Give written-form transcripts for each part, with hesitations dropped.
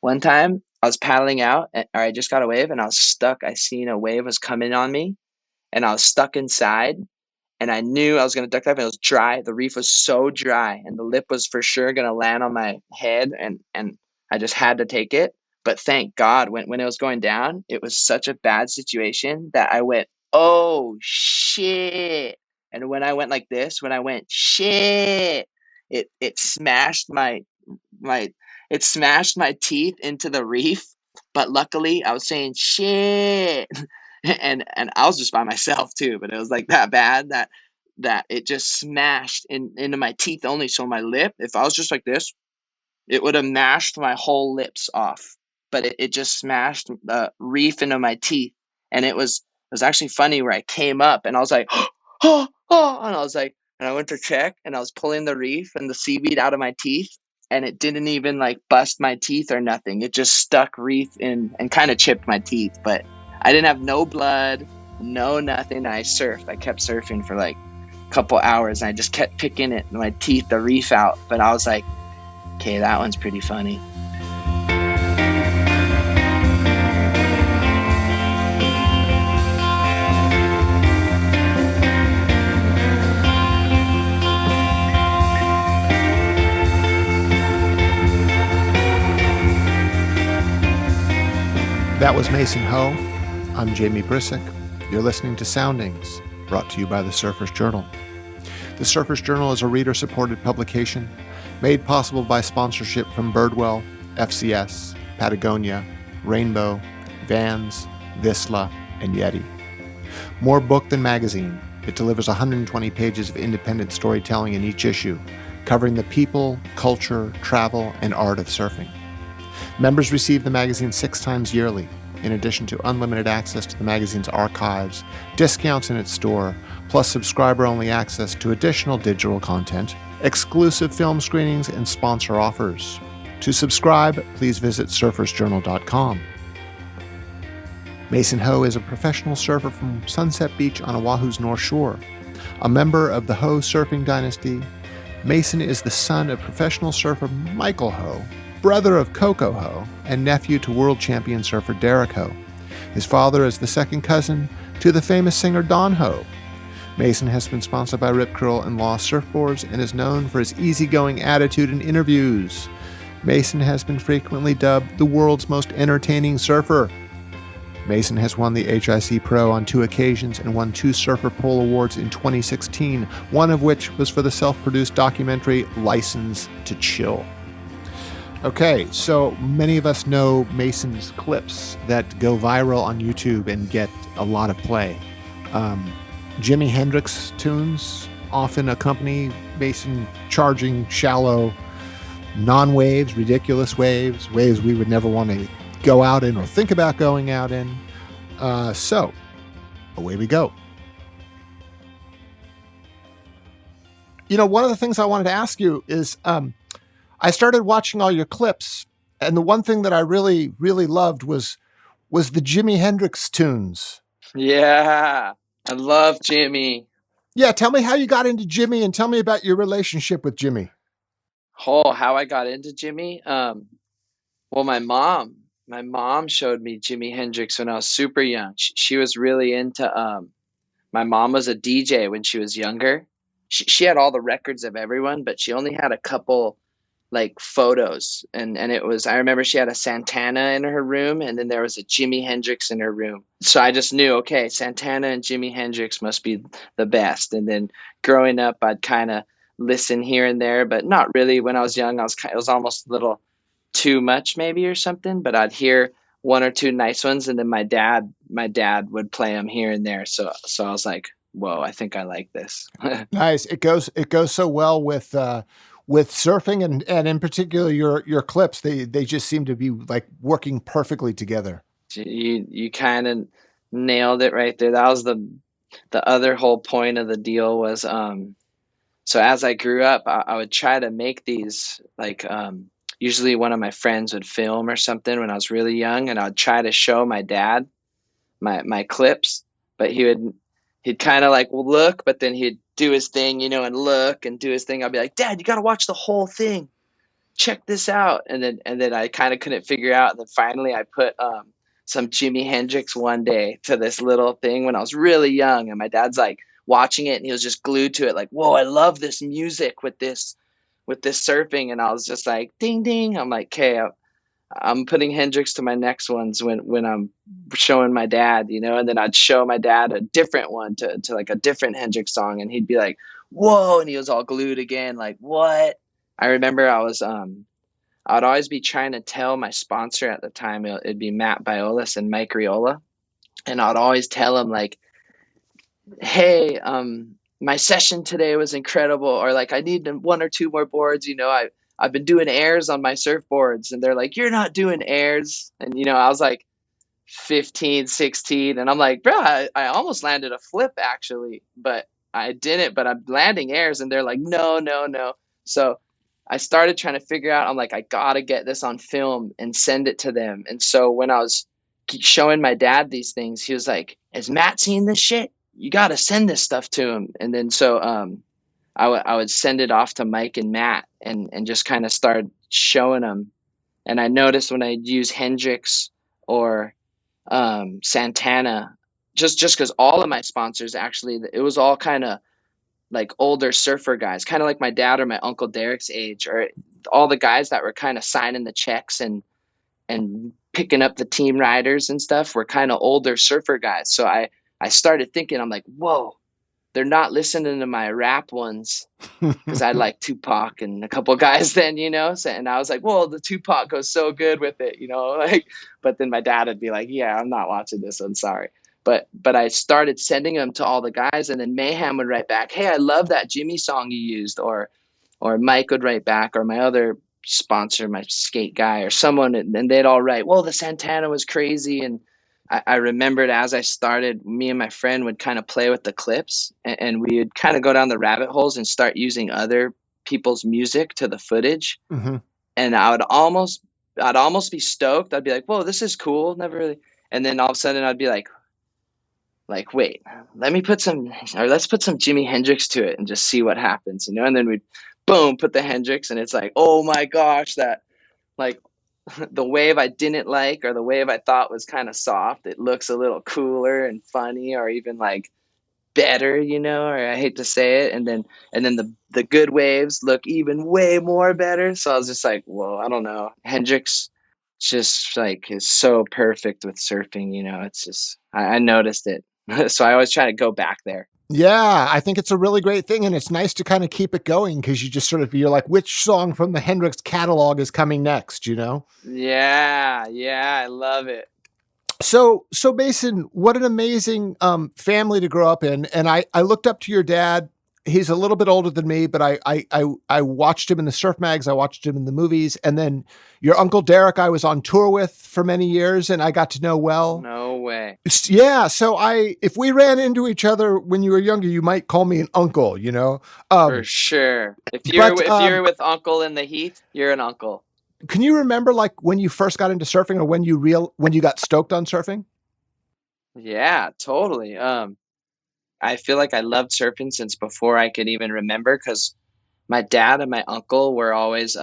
One time I was paddling out, or I just got a wave and I was stuck. I seen a wave was coming on me and I was stuck inside and I knew I was going to duck dive and it was dry. The reef was so dry and the lip was for sure going to land on my head and I just had to take it. But thank God when it was going down, it was such a bad situation that I went, oh shit. And when I went like this, when I went shit, it smashed my it smashed my teeth into the reef. But luckily I was saying shit and I was just by myself too, but it was like that bad that it just smashed into my teeth only. So my lip, if I was just like this, it would have mashed my whole lips off. But it just smashed the reef into my teeth. And it was actually funny where I came up and I was like, oh, oh, and I was like, and I went to check and I was pulling the reef and the seaweed out of my teeth. And it didn't even like bust my teeth or nothing. It just stuck reef in and kind of chipped my teeth. But I didn't have no blood, no nothing. I surfed. I kept surfing for like a couple hours and I just kept picking it, my teeth, the reef out. But I was like, okay, that one's pretty funny. That was Mason Ho. I'm Jamie Brisick. You're listening to Soundings, brought to you by the Surfer's Journal. The Surfer's Journal is a reader-supported publication made possible by sponsorship from Birdwell, FCS, Patagonia, Rainbow, Vans, Vissla, and Yeti. More book than magazine, it delivers 120 pages of independent storytelling in each issue, covering the people, culture, travel, and art of surfing. Members receive the magazine 6 times yearly, in addition to unlimited access to the magazine's archives, discounts in its store, plus subscriber-only access to additional digital content, exclusive film screenings, and sponsor offers. To subscribe, please visit surfersjournal.com. Mason Ho is a professional surfer from Sunset Beach on Oahu's North Shore. A member of the Ho surfing dynasty, Mason is the son of professional surfer Michael Ho, brother of Coco Ho, and nephew to world champion surfer Derek Ho. His father is the second cousin to the famous singer Don Ho. Mason has been sponsored by Rip Curl and Lost Surfboards and is known for his easygoing attitude in interviews. Mason has been frequently dubbed the world's most entertaining surfer. Mason has won the HIC Pro on 2 occasions and won 2 Surfer Pole Awards in 2016, one of which was for the self-produced documentary License to Chill. Okay, so many of us know Mason's clips that go viral on YouTube and get a lot of play. Jimi Hendrix tunes often accompany Mason charging shallow non-waves, ridiculous waves we would never want to go out in or think about going out in. So, away we go. You know, one of the things I wanted to ask you is, I started watching all your clips, and the one thing that I really, really loved was the Jimi Hendrix tunes. Yeah, I love Jimmy. Yeah, tell me how you got into Jimmy, and tell me about your relationship with Jimmy. Oh, how I got into Jimmy? Well, my mom showed me Jimi Hendrix when I was super young. She was really into my mom was a DJ when she was younger. She had all the records of everyone, but she only had a couple like photos and it was I remember she had a Santana in her room and then there was a Jimi Hendrix in her room. So I just knew, okay, Santana and Jimi Hendrix must be the best. And then growing up I'd kind of listen here and there, but not really. When I was young it was almost a little too much maybe or something, but I'd hear one or two nice ones and then my dad would play them here and there. So I was like, whoa, I think I like this. Nice. It goes so well with surfing and in particular your clips. They just seem to be like working perfectly together. You kind of nailed it right there. That was the other whole point of the deal was so as I grew up, I would try to make these like usually one of my friends would film or something when I was really young, and I'd try to show my dad my clips, but he'd kind of like look, but then he'd do his thing, and look and do his thing. I'd be like, Dad, you got to watch the whole thing. check this out. And then I kind of couldn't figure out. And then finally I put some Jimi Hendrix one day to this little thing when I was really young. And my dad's like watching it and he was just glued to it, like, whoa, I love this music with this surfing. And I was just like, ding ding. I'm like, okay, I'm putting Hendrix to my next ones when I'm showing my dad, you know, and then I'd show my dad a different one to like a different Hendrix song, and he'd be like, "Whoa!" and he was all glued again, like, "What?" I remember I'd always be trying to tell my sponsor at the time, it'd be Matt Biolis and Mike Riola, and I'd always tell him like, "Hey, my session today was incredible," or like, "I need one or two more boards, you know, I've been doing airs on my surfboards," and they're like, "You're not doing airs," and you know, I was like 15, 16, and I'm like, "Bro, I almost landed a flip actually, but I didn't, but I'm landing airs," and they're like, "No, no, no." So I started trying to figure out, I'm like, I gotta get this on film and send it to them. And so when I was showing my dad these things, he was like, "Has Matt seen this shit? You gotta send this stuff to him." And then so I would send it off to Mike and Matt and just kind of start showing them. And I noticed when I'd use Hendrix or Santana, just because all of my sponsors actually, it was all kind of like older surfer guys, kind of like my dad or my uncle Derek's age, or all the guys that were kind of signing the checks and picking up the team riders and stuff were kind of older surfer guys. So I started thinking, I'm like, whoa, they're not listening to my rap ones because I like Tupac and a couple guys then, you know. So, and I was like, well, the Tupac goes so good with it, you know, like. But then my dad would be like, yeah, I'm not watching this. I'm sorry. But I started sending them to all the guys, and then Mayhem would write back, hey, I love that Jimmy song you used, or Mike would write back, or my other sponsor, my skate guy, or someone, and they'd all write, well, the Santana was crazy. And I remembered as I started, me and my friend would kind of play with the clips, and we would kind of go down the rabbit holes and start using other people's music to the footage. Mm-hmm. And I'd almost be stoked. I'd be like, whoa, this is cool. Never really. And then all of a sudden I'd be like, wait, let's put some Jimi Hendrix to it and just see what happens, you know? And then we'd boom, put the Hendrix, and it's like, oh my gosh, that like the wave I didn't like or the wave I thought was kind of soft, it looks a little cooler and funny, or even like better, you know, or I hate to say it. And then the good waves look even way more better. So I was just like, whoa, I don't know. Hendrix just like is so perfect with surfing, you know. It's just I noticed it. So I always try to go back there. Yeah, I think it's a really great thing, and it's nice to kind of keep it going because you just sort of, you're like, which song from the Hendrix catalog is coming next, you know? Yeah, yeah, I love it. So Mason, what an amazing family to grow up in. And I looked up to your dad. He's a little bit older than me, but I watched him in the surf mags. I watched him in the movies. And then your uncle Derek, I was on tour with for many years, and I got to know well. No way. Yeah. So if we ran into each other when you were younger, you might call me an uncle, you know? For sure. But If you're with Uncle in the Heat, you're an uncle. can you remember like when you first got into surfing, or when you got stoked on surfing? Yeah, totally. I feel like I loved surfing since before I could even remember, because my dad and my uncle were always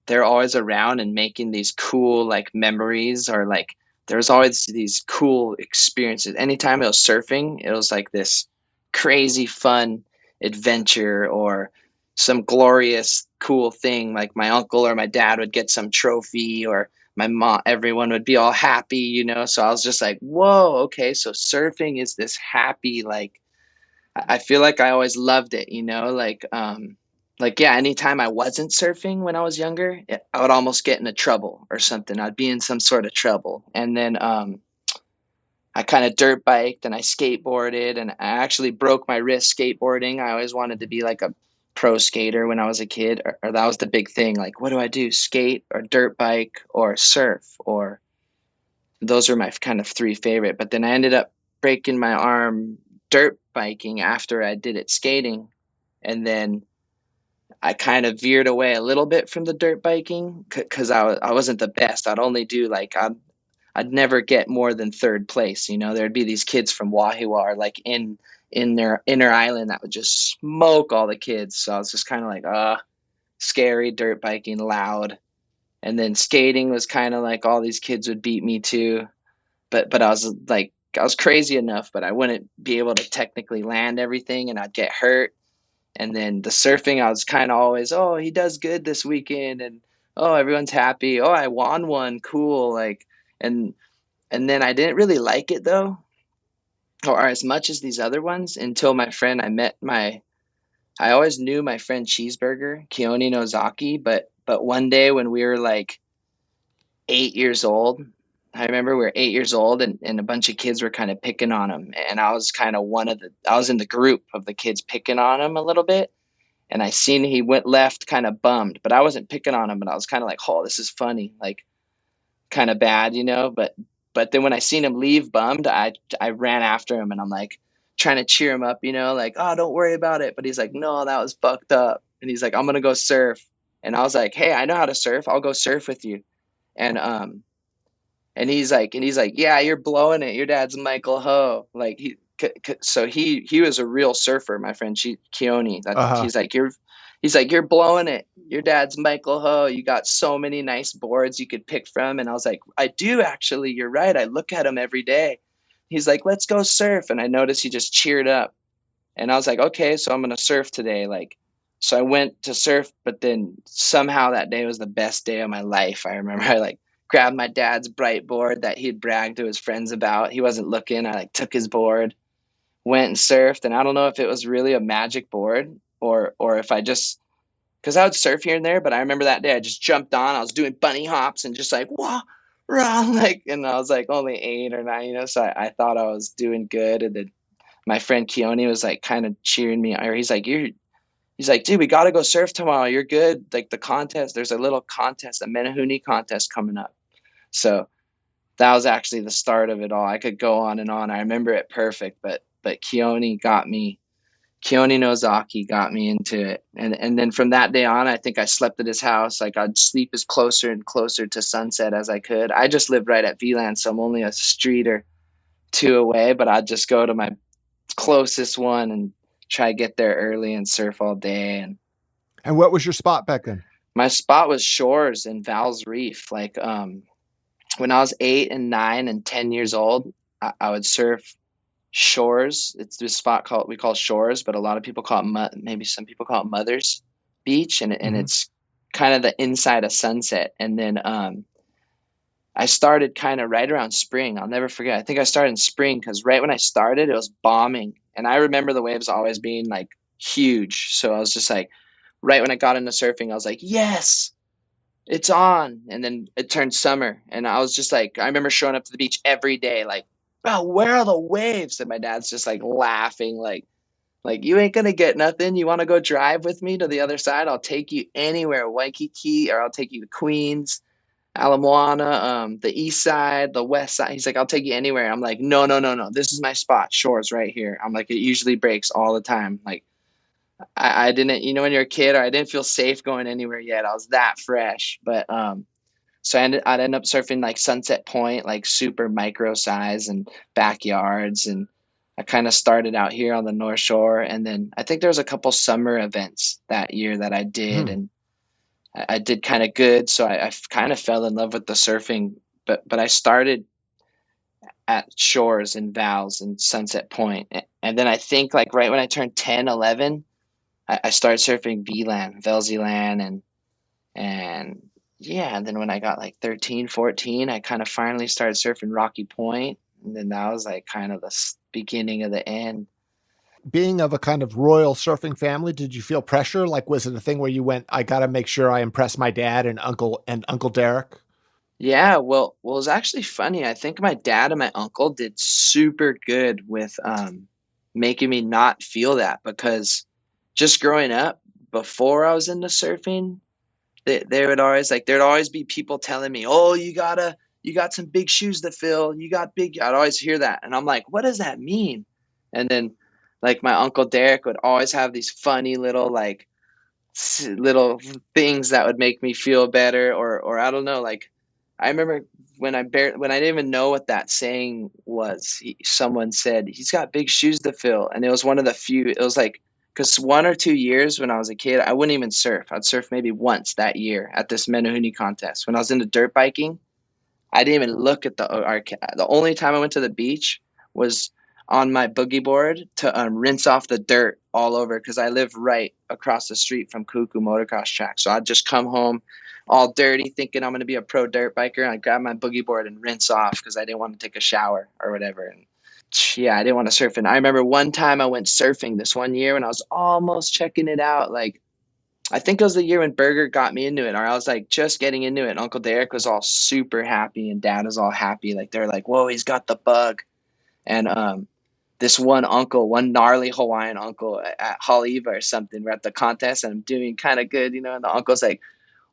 they're always around and making these cool like memories, or like there was always these cool experiences. Anytime it was surfing, it was like this crazy fun adventure or some glorious cool thing. Like my uncle or my dad would get some trophy, or my mom, everyone would be all happy, you know. So I was just like, whoa, okay, so surfing is this happy, like I feel like I always loved it, you know, like yeah, anytime I wasn't surfing when I was younger, I would almost get into trouble or something. I'd be in some sort of trouble. And then I kind of dirt biked and I skateboarded, and I actually broke my wrist skateboarding. I always wanted to be like a pro skater when I was a kid, or that was the big thing. Like, what do I do? Skate or dirt bike or surf? Or those were my kind of three favorite. But then I ended up breaking my arm dirt biking after I did it skating. And then I kind of veered away a little bit from the dirt biking because I wasn't the best. I'd only do like I'd never get more than third place. You know, there'd be these kids from Wahiwa, or like in their inner island, that would just smoke all the kids. So I was just kind of like, scary, dirt biking loud. And then skating was kind of like all these kids would beat me too. But I was like I was crazy enough, but I wouldn't be able to technically land everything and I'd get hurt. And then the surfing, I was kind of always, oh, he does good this weekend, and oh, everyone's happy. Oh, I won one, cool. Like, and and then I didn't really like it though, or as much as these other ones until my friend. I always knew my friend Cheeseburger, Keone Nozaki, but one day when we were like 8 years old, I remember we were 8 years old and a bunch of kids were kind of picking on him. And I was kind of I was in the group of the kids picking on him a little bit. And I seen he went left kind of bummed, but I wasn't picking on him, but I was kind of like, oh, this is funny, like kind of bad, you know. But then when I seen him leave bummed, I ran after him and I'm like trying to cheer him up, you know, like, oh, don't worry about it. But he's like, no, that was fucked up. And he's like, I'm gonna go surf. And I was like, hey, I know how to surf. I'll go surf with you. And and he's like, yeah, you're blowing it. Your dad's Michael Ho. Like so he was a real surfer, my friend Keone. That Uh-huh. he's like, you're blowing it. Your dad's Michael Ho. You got so many nice boards you could pick from. And I was like, I do actually. You're right. I look at them every day. He's like, let's go surf. And I noticed he just cheered up. And I was like, okay, so I'm gonna surf today. Like, so I went to surf, but then somehow that day was the best day of my life. I remember I like grabbed my dad's bright board that he'd bragged to his friends about. He wasn't looking. I like took his board, went and surfed, and I don't know if it was really a magic board or if I just because I would surf here and there, but I remember that day I just jumped on. I was doing bunny hops and just like whoa, rah, like, and I was like only 8 or 9, so I thought I was doing good, and then my friend Keone was like kind of cheering me, or he's like, dude, we got to go surf tomorrow. You're good. Like the contest, there's a little contest, a Menahuni contest coming up. So that was actually the start of it all. I could go on and on. I remember it perfect, but Keone Nozaki got me into it. And then from that day on, I think I slept at his house. Like I'd sleep as closer and closer to sunset as I could. I just lived right at VLAN, so I'm only a street or two away, but I'd just go to my closest one and try to get there early and surf all day. And what was your spot back then? My spot was Shores in Val's Reef. Like when I was 8 and 9 and 10 years old, I would surf Shores. It's this spot called we call Shores, but a lot of people call it maybe some people call it Mother's Beach, and Mm-hmm. it's kind of the inside of Sunset. And then I started kind of right around spring. I'll never forget. I think I started in spring because right when I started, it was bombing, and I remember the waves always being like huge. So I was just like, right when I got into surfing, I was like, yes, it's on. And then it turned summer, and I was just like, I remember showing up to the beach every day, like, oh, where are the waves? And my dad's just like laughing, like you ain't gonna get nothing. You want to go drive with me to the other side? I'll take you anywhere, Waikiki, or I'll take you to Queens, Ala Moana, the east side, the west side. He's like, I'll take you anywhere. I'm like, no, no, no, no. This is my spot. Shores right here. I'm like, it usually breaks all the time. Like, I didn't, when you're a kid, or I didn't feel safe going anywhere yet. I was that fresh. But so I'd end up surfing like Sunset Point, like super micro size and backyards. And I kind of started out here on the North Shore. And then I think there was a couple summer events that year that I did. Hmm. And I did kind of good, so I kind of fell in love with the surfing. But I started at Shores and Val's and Sunset Point, and then I think like right when I turned 10, 11, I started surfing VLAN, Velziland, and yeah, and then when I got like 13, 14, I kind of finally started surfing Rocky Point, and then that was like kind of the beginning of the end. Being of a kind of royal surfing family, did you feel pressure? Like, was it a thing where you went, I got to make sure I impress my dad and Uncle Derek? Yeah, well, it was actually funny. I think my dad and my uncle did super good with making me not feel that because just growing up before I was into surfing, they would always like there'd always be people telling me, "Oh, you got some big shoes to fill. You got big." I'd always hear that, and I'm like, "What does that mean?" And then like my uncle Derek would always have these funny little like little things that would make me feel better, or I don't know, like I remember when I didn't even know what that saying was, someone said he's got big shoes to fill, and it was one of the few, it was like Because 1 or 2 years when I was a kid, I wouldn't even surf. I'd surf maybe once that year at this Menahune contest. When I was into dirt biking, I didn't even look at the only time I went to the beach was on my boogie board to rinse off the dirt all over because I live right across the street from Coco motocross track. So I'd just come home all dirty thinking I'm going to be a pro dirt biker. And I'd grab my boogie board and rinse off because I didn't want to take a shower or whatever. And yeah, I didn't want to surf. And I remember one time I went surfing this one year when I was almost checking it out. Like, I think it was the year when Berger got me into it, or I was like just getting into it. And Uncle Derek was all super happy, and Dad was all happy. Like they're like, "Whoa, he's got the bug!" And this one uncle, one gnarly Hawaiian uncle at Haleiwa or something, we're at the contest, and I'm doing kind of good, you know. And the uncle's like,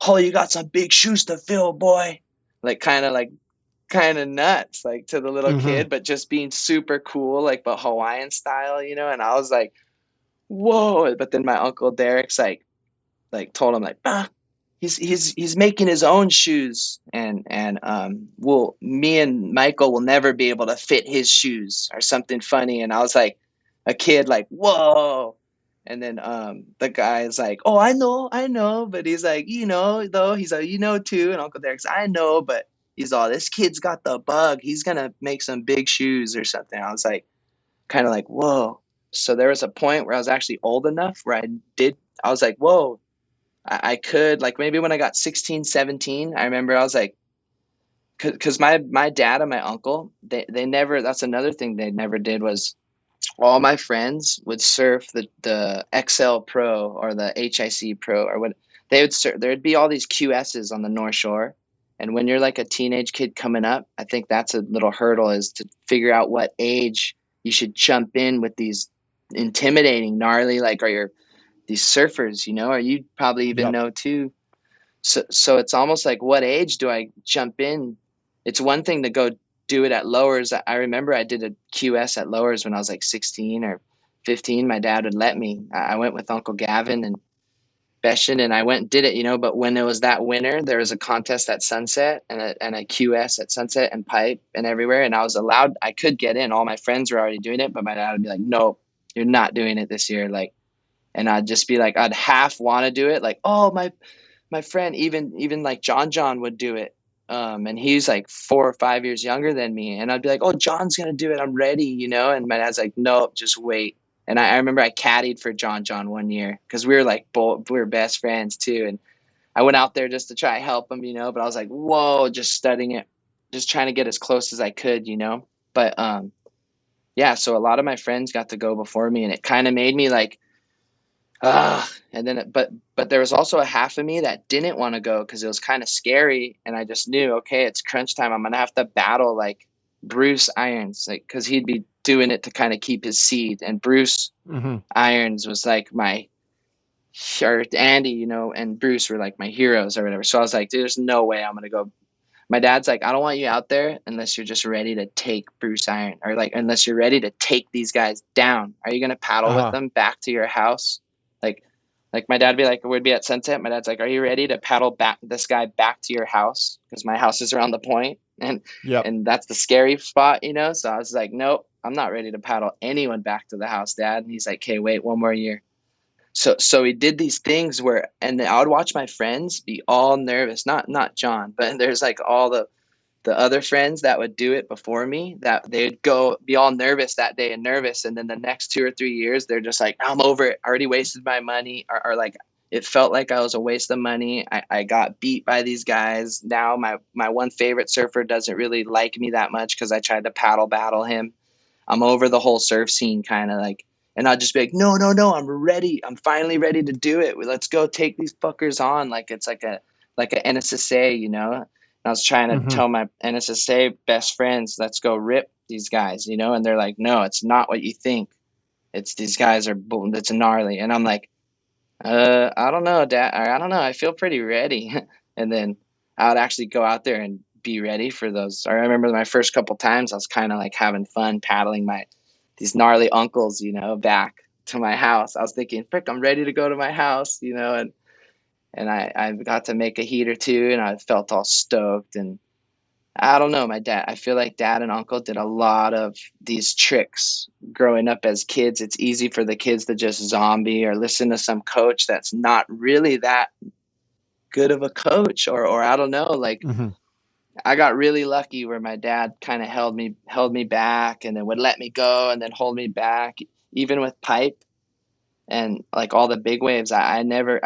"Oh, you got some big shoes to fill, boy!" Like kind of nuts, like to the little Mm-hmm. kid, but just being super cool, like but Hawaiian style, you know. And I was like, "Whoa!" But then my Uncle Derek's like told him like he's making his own shoes and will me and Michael will never be able to fit his shoes or something funny. And I was like a kid like whoa. And then the guy's like, oh, I know, but he's like, you know, though, he's like, you know, too. And Uncle Derek's, I know, but he's all, this kid's got the bug, he's gonna make some big shoes or something. I was like kind of like whoa. So there was a point where I was actually old enough where I was like, whoa, I could, like, maybe when I got 16, 17, I remember I was like, because my dad and my uncle, they never, that's another thing they never did was all my friends would surf the XL Pro or the HIC Pro or what they would surf. There'd be all these QSs on the North Shore. And when you're like a teenage kid coming up, I think that's a little hurdle is to figure out what age you should jump in with these intimidating, gnarly, like, or your these surfers, you know, or you probably even Yep. know too. So it's almost like what age do I jump in? It's one thing to go do it at lowers. I remember I did a QS at lowers when I was like 16 or 15. My dad would let me. I went with Uncle Gavin and Beshin and I went and did it, you know, but when it was that winter, there was a contest at Sunset and a QS at Sunset and Pipe and everywhere. And I was allowed, I could get in. All my friends were already doing it, but my dad would be like, no, you're not doing it this year. Like, and I'd just be like, I'd half want to do it. Like, oh, my friend, even like John would do it. And he's like 4 or 5 years younger than me. And I'd be like, oh, John's gonna do it. I'm ready, you know? And my dad's like, no, just wait. And I remember I caddied for John one year because we were like both we were best friends too. And I went out there just to try to help him, you know, but I was like, whoa, just studying it, just trying to get as close as I could, you know. But yeah, so a lot of my friends got to go before me and it kind of made me like and then but there was also a half of me that didn't want to go because it was kind of scary, and I just knew, okay, it's crunch time. I'm gonna have to battle like Bruce Irons, like because he'd be doing it to kind of keep his seed, and Bruce Mm-hmm. Irons was like my or Andy, you know, and Bruce were like my heroes or whatever. So I was like, dude, there's no way I'm gonna go. My dad's like, I don't want you out there unless you're just ready to take Bruce Iron or like unless you're ready to take these guys down. Are you gonna paddle with Uh-huh. them back to your house? Like like my dad would be like, we'd be at sunset. My dad's like, are you ready to paddle back this guy back to your house? Because my house is around the point Yep. and that's the scary spot, you know? So I was like, nope, I'm not ready to paddle anyone back to the house, Dad. And he's like, okay, wait one more year. So he did these things where, and I would watch my friends be all nervous, not John, but there's like all the other friends that would do it before me that they'd go be all nervous that day and nervous. And then the next 2 or 3 years, they're just like, I'm over it. I already wasted my money or like, it felt like I was a waste of money. I got beat by these guys. Now my one favorite surfer doesn't really like me that much because I tried to paddle battle him. I'm over the whole surf scene kind of like, and I'd just be like, no, I'm ready. I'm finally ready to do it. Let's go take these fuckers on. Like it's like a NSSA, you know? And I was trying to Mm-hmm. tell my NSSA best friends, let's go rip these guys, you know? And they're like, no, it's not what you think. It's these guys are, it's gnarly. And I'm like, I don't know, Dad. Or, I don't know. I feel pretty ready. And then I would actually go out there and be ready for those. I remember my first couple times, I was kind of like having fun paddling these gnarly uncles, you know, back to my house. I was thinking, frick, I'm ready to go to my house, you know, and I got to make a heat or two, and I felt all stoked. And I don't know, my dad. I feel like dad and uncle did a lot of these tricks growing up as kids. It's easy for the kids to just zombie or listen to some coach that's not really that good of a coach, or I don't know, like Hmm. I got really lucky where my dad kind of held me back and then would let me go and then hold me back even with pipe and like all the big waves. I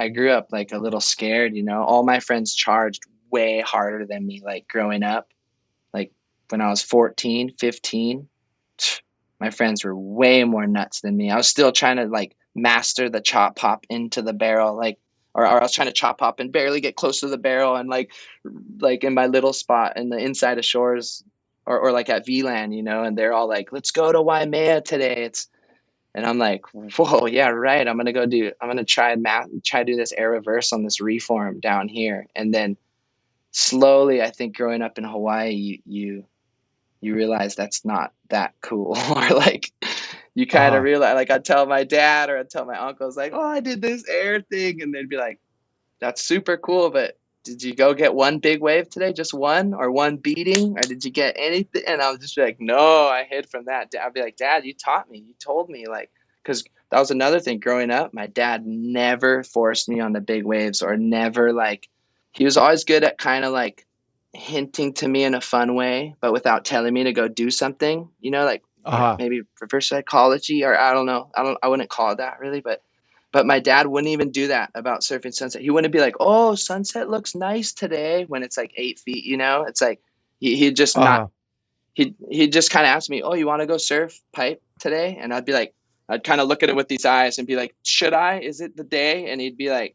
grew up like a little scared, all my friends charged way harder than me like growing up. Like when I was 14, 15, my friends were way more nuts than me. I was still trying to like master the chop pop into the barrel, like, or I was trying to chop pop and barely get close to the barrel and like in my little spot in the inside of shores or like at VLAN, and they're all like, let's go to Waimea today. And I'm like, whoa, yeah, right. I'm gonna try to do this air reverse on this reform down here. And then slowly, I think growing up in Hawaii, you realize that's not that cool. Or like you kind of Uh-huh. realize, like I'd tell my dad or I'd tell my uncles like, oh, I did this air thing, and they'd be like, that's super cool, but did you go get one big wave today? Just one or one beating? Or did you get anything? And I was just like, no, I hid from that. I'd be like, Dad, you taught me. You told me, like, because that was another thing growing up. My dad never forced me on the big waves or never like, he was always good at kind of like hinting to me in a fun way, but without telling me to go do something, like Uh-huh. maybe reverse psychology, or I don't know. I wouldn't call it that really, but my dad wouldn't even do that about surfing sunset. He wouldn't be like, "Oh, sunset looks nice today," when it's like 8 feet. It's like he'd just not. Uh-huh. He'd just kind of ask me, "Oh, you want to go surf pipe today?" And I'd be like, I'd kind of look at it with these eyes and be like, "Should I? Is it the day?" And he'd be like,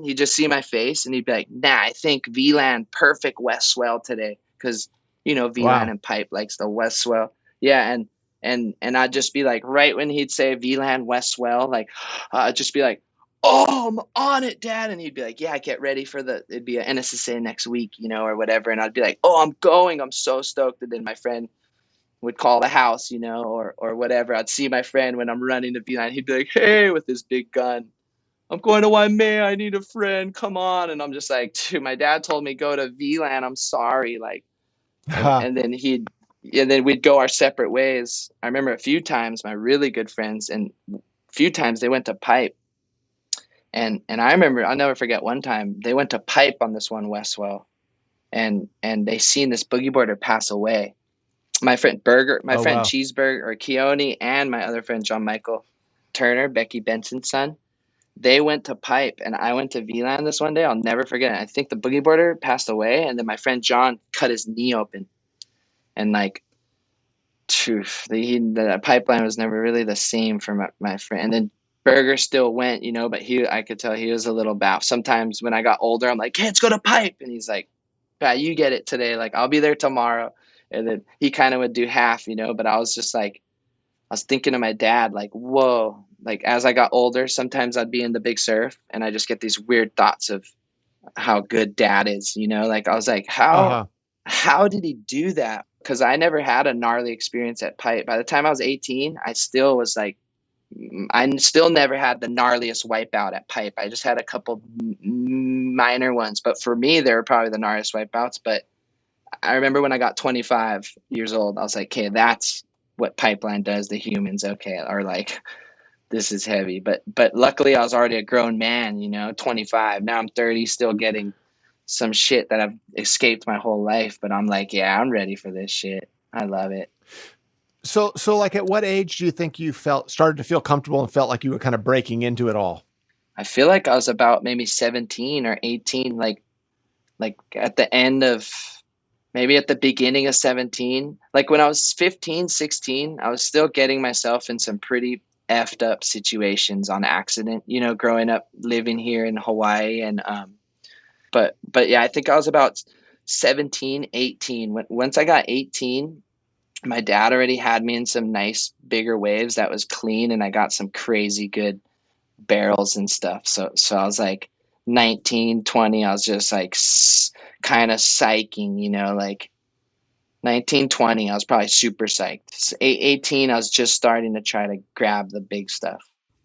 he'd just see my face and he'd be like, "Nah, I think VLAN perfect west swell today because VLAN Wow. and pipe likes the west swell." Yeah, and I'd just be like, right when he'd say VLAN west swell, like I'd just be like, "Oh, I'm on it, Dad," and he'd be like, "Yeah, get ready for it'd be an NSSA next week, or whatever," and I'd be like, "Oh, I'm going, I'm so stoked," and then my friend would call the house, or whatever. I'd see my friend when I'm running to VLAN. He'd be like, "Hey," with his big gun. "I'm going to Waimea. I need a friend. Come on." And I'm just like, "Dude, my dad told me go to VLAN. I'm sorry." Like, and then we'd go our separate ways. I remember a few times my really good friends, and a few times they went to pipe. And I remember I'll never forget one time they went to pipe on this one Westwell, and they seen this boogie boarder pass away. My friend Burger, my Oh, friend wow. Cheeseburger or Keone, and my other friend John Michael Turner, Becky Benson's son, they went to pipe, and I went to VLAN this one day. I'll never forget it. I think the boogie boarder passed away, and then my friend John cut his knee open, and like, the pipeline was never really the same for my friend. And then Burger still went, but I could tell he was a little baff. Sometimes when I got older, I'm like, "Hey, let's go to pipe," and he's like, "Pat, you get it today. Like, I'll be there tomorrow." And then he kind of would do half, but I was just like, I was thinking of my dad, like, whoa. Like as I got older, sometimes I'd be in the big surf, and I just get these weird thoughts of how good dad is. Like I was like, Uh-huh. how did he do that? Because I never had a gnarly experience at pipe. By the time I was 18, I still was like, I still never had the gnarliest wipeout at pipe. I just had a couple minor ones, but for me, they were probably the gnarliest wipeouts. But I remember when I got 25 years old, I was like, okay, that's what pipeline does to humans. Okay, or like this is heavy. But luckily, I was already a grown man. 25. Now I'm 30, still getting some shit that I've escaped my whole life. But I'm like, yeah, I'm ready for this shit. I love it. So like at what age do you think you started to feel comfortable and felt like you were kind of breaking into it all? I feel like I was about maybe 17 or 18, like at the end of maybe at the beginning of 17. Like when I was 15, 16, I was still getting myself in some pretty effed up situations on accident, growing up living here in Hawaii. And but yeah, I think I was about 17, 18. Once I got 18, my dad already had me in some nice bigger waves that was clean, and I got some crazy good barrels and stuff. So I was like 19, 20. I was just like kind of psyching, like 19, 20. I was probably super psyched. 18, I was just starting to try to grab the big stuff.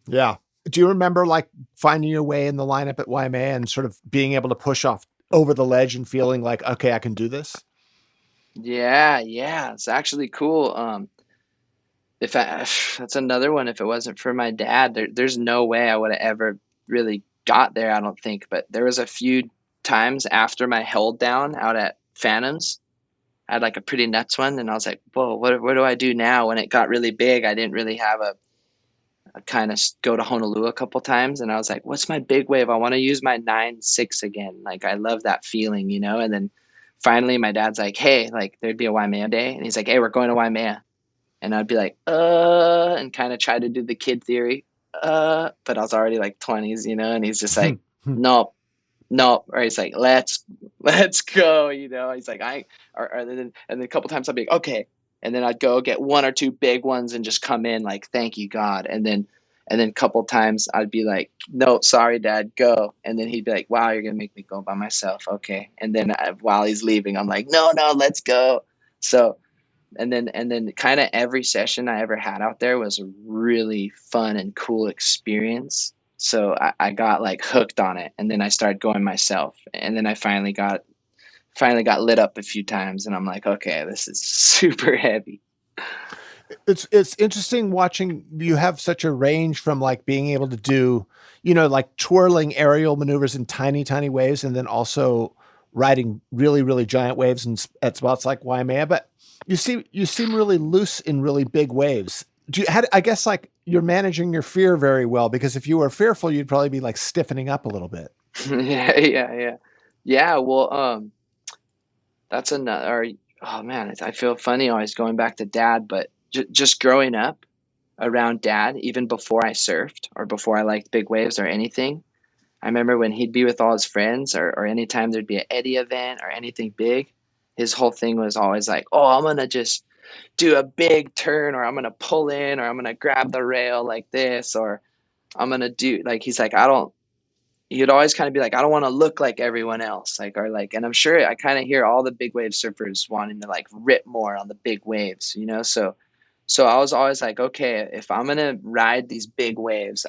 Yeah. Do you remember like finding your way in the lineup at Waimea and sort of being able to push off over the ledge and feeling like, okay, I can do this? Yeah, yeah, it's actually cool. If I that's another one. If it wasn't for my dad, there's no way I would have ever really got there, I don't think. But there was a few times after my hold down out at Phantoms, I had like a pretty nuts one, and I was like, "Whoa, what do I do now?" When it got really big, I didn't really have a kind of go to Honolulu a couple times, and I was like, "What's my big wave? I want to use my 9.6 again. Like I love that feeling, you know." And then finally, my dad's like, "Hey, like there'd be a Waimea day," and he's like, "Hey, we're going to Waimea." And I'd be like, and kind of try to do the kid theory, but I was already like 20s, you know, and he's just like, nope, nope. Or he's like, let's go, you know. He's like, and then a couple times I'd be like, okay. And then I'd go get one or two big ones and just come in like, thank you, God. And then a couple times I'd be like, no, sorry, Dad, go. And then he'd be like, wow, you're going to make me go by myself. Okay. And then while he's leaving, I'm like, no, no, let's go. So, and then kind of every session I ever had out there was a really fun and cool experience. So I got like hooked on it, and then I started going myself, and then I finally got lit up a few times, and I'm like, okay, this is super heavy. It's interesting watching you have such a range from like being able to do, like twirling aerial maneuvers in tiny, tiny waves, and then also riding really, really giant waves and at spots like Waimea. But you seem really loose in really big waves. I guess like you're managing your fear very well, because if you were fearful, you'd probably be like stiffening up a little bit. Yeah, yeah, yeah, yeah. Well, that's another. Oh man, I feel funny always going back to Dad, but just growing up around Dad, even before I surfed or before I liked big waves or anything. I remember when he'd be with all his friends, or anytime there'd be an Eddie event or anything big, his whole thing was always like, oh, I'm going to just do a big turn, or I'm going to pull in, or I'm going to grab the rail like this, or I'm going to do like, he's like, I don't, he'd always kind of be like, I don't want to look like everyone else. Like, or like, and I'm sure I kind of hear all the big wave surfers wanting to like rip more on the big waves, you know? So I was always like, okay, if I'm going to ride these big waves,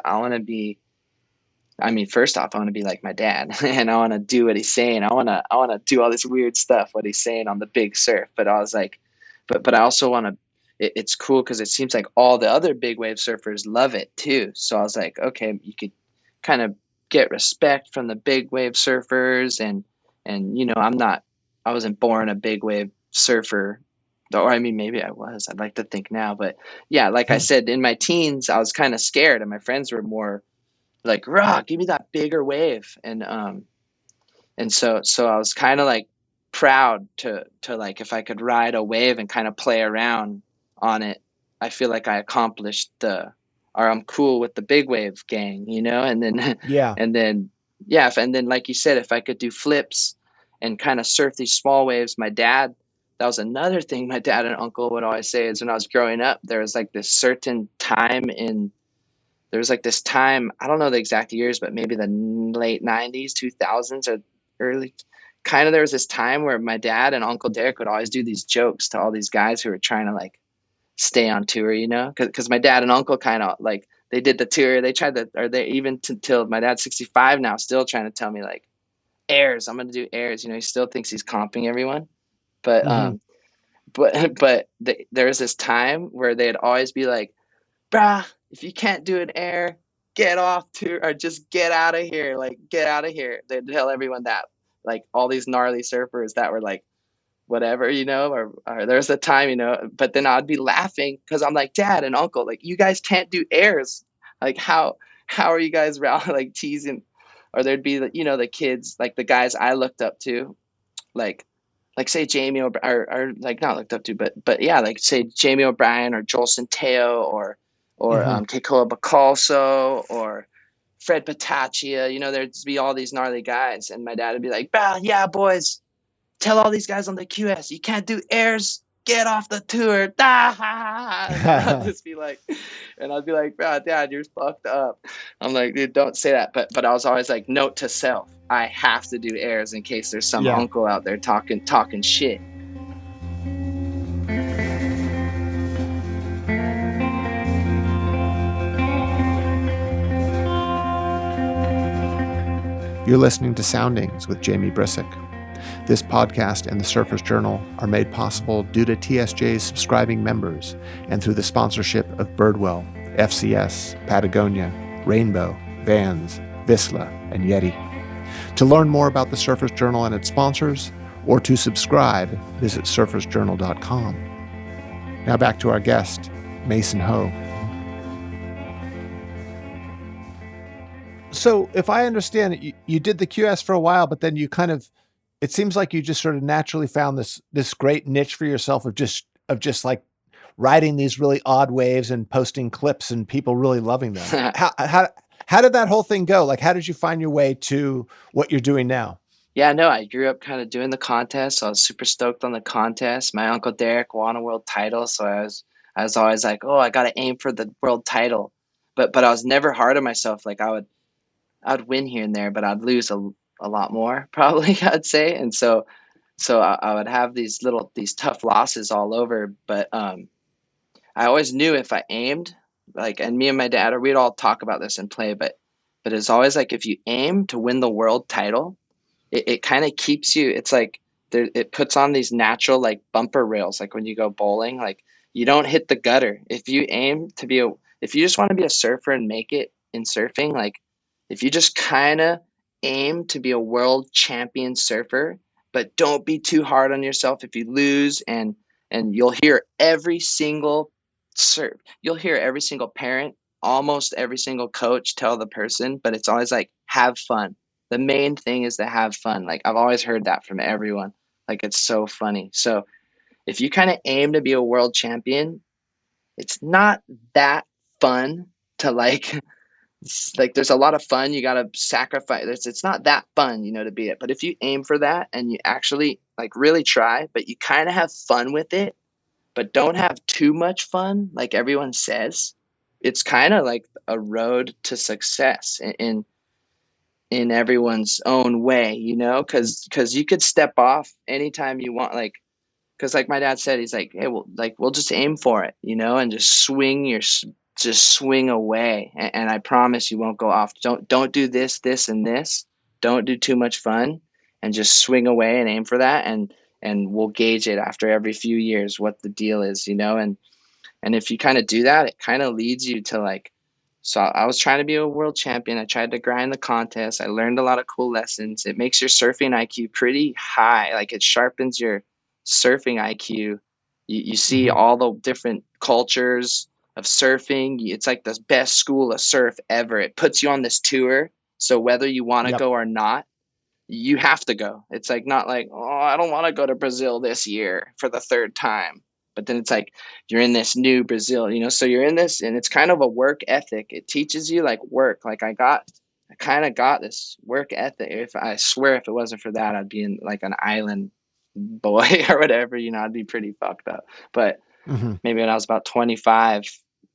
I mean, first off, I want to be like my dad, and I want to do what he's saying. I want to do all this weird stuff, what he's saying on the big surf. But I was like, but I also want to. It's cool because it seems like all the other big wave surfers love it too. So I was like, okay, you could kind of get respect from the big wave surfers, and I wasn't born a big wave surfer, or I mean, maybe I was. I'd like to think now, but yeah, like I said, in my teens, I was kind of scared, and my friends were more like, raw, give me that bigger wave. And I was kind of like proud to like, if I could ride a wave and kind of play around on it, I feel like I accomplished or I'm cool with the big wave gang, you know. And then Yeah. and then yeah, and then like you said, if I could do flips and kind of surf these small waves, my dad, that was another thing my dad and uncle would always say, is when I was growing up, there was like this certain time in there was like this time, I don't know the exact years, but maybe the late 90s, 2000s, or early, kind of, there was this time where my dad and Uncle Derek would always do these jokes to all these guys who were trying to like stay on tour, you know? Because my dad and uncle kind of like, they did the tour. They tried to, or they even till my dad's 65 now, still trying to tell me like, airs, I'm going to do airs. You know, he still thinks he's comping everyone. But, Hmm. there was this time where they'd always be like, bruh, if you can't do an air, get off to, or just get out of here. Like, get out of here. They'd tell everyone that. Like, all these gnarly surfers that were like, whatever, you know, or there's a time, you know, but then I'd be laughing because I'm like, Dad and Uncle, like, you guys can't do airs. Like, how are you guys like teasing? Or there'd be, the kids, like the guys I looked up to, like, say Jamie or like not looked up to, but yeah, like say Jamie O'Brien or Joel Centeo or Hmm. Keikoa Bacalso or Fred Patachia. You know, there'd be all these gnarly guys, and my dad would be like, "Bah, yeah, boys, tell all these guys on the QS you can't do airs. Get off the tour." And I'd just be like, "Bro, Dad, you're fucked up." I'm like, "Dude, don't say that." But I was always like, note to self: I have to do airs in case there's some Yeah. uncle out there talking shit. You're listening to Soundings with Jamie Brisick. This podcast and the Surfer's Journal are made possible due to TSJ's subscribing members and through the sponsorship of Birdwell, FCS, Patagonia, Rainbow, Vans, Vissla, and Yeti. To learn more about the Surfer's Journal and its sponsors, or to subscribe, visit surfersjournal.com. Now back to our guest, Mason Ho. So if I understand it, you did the QS for a while, but then you kind of, it seems like you just sort of naturally found this great niche for yourself of just like riding these really odd waves and posting clips and people really loving them. How did that whole thing go? Like, how did you find your way to what you're doing now? Yeah, no, I grew up kind of doing the contest, so I was super stoked on the contest. My uncle Derek won a world title, so I was always like, oh, I got to aim for the world title. But I was never hard on myself. Like I'd win here and there, but I'd lose a lot more probably, I'd say. And so I would have these tough losses all over. But I always knew if I aimed, like, and me and my dad, or we'd all talk about this and play, but it's always like if you aim to win the world title, it kind of keeps you. It's like it puts on these natural like bumper rails, like when you go bowling, like you don't hit the gutter. If you aim to be if you just want to be a surfer and make it in surfing, like if you just kind of aim to be a world champion surfer, but don't be too hard on yourself if you lose. And you'll hear every single you'll hear every single parent, almost every single coach tell the person, but it's always like, have fun. The main thing is to have fun. Like I've always heard that from everyone. Like it's so funny. So if you kind of aim to be a world champion, it's not that fun to like like there's a lot of fun you got to sacrifice. It's not that fun, to be it. But if you aim for that and you actually like really try, but you kind of have fun with it, but don't have too much fun like everyone says, it's kind of like a road to success in everyone's own way, because you could step off anytime you want, like, because like my dad said, he's like, hey, we'll just aim for it, and just swing away, and I promise you won't go off. Don't do this and this. Don't do too much fun, and just swing away and aim for that, and we'll gauge it after every few years what the deal is, and if you kind of do that, it kind of leads you to like. So I was trying to be a world champion. I tried to grind the contest. I learned a lot of cool lessons. It makes your surfing IQ pretty high. Like it sharpens your surfing IQ. You see all the different cultures of surfing. It's like the best school of surf ever. It puts you on this tour. So whether you want to Yep. go or not, you have to go. It's like not like, oh, I don't want to go to Brazil this year for the third time. But then it's like you're in this new Brazil, so you're in this, and it's kind of a work ethic. It teaches you like work. Like I kind of got this work ethic. If I swear, if it wasn't for that, I'd be in like an island boy or whatever, I'd be pretty fucked up. But maybe when I was about 25,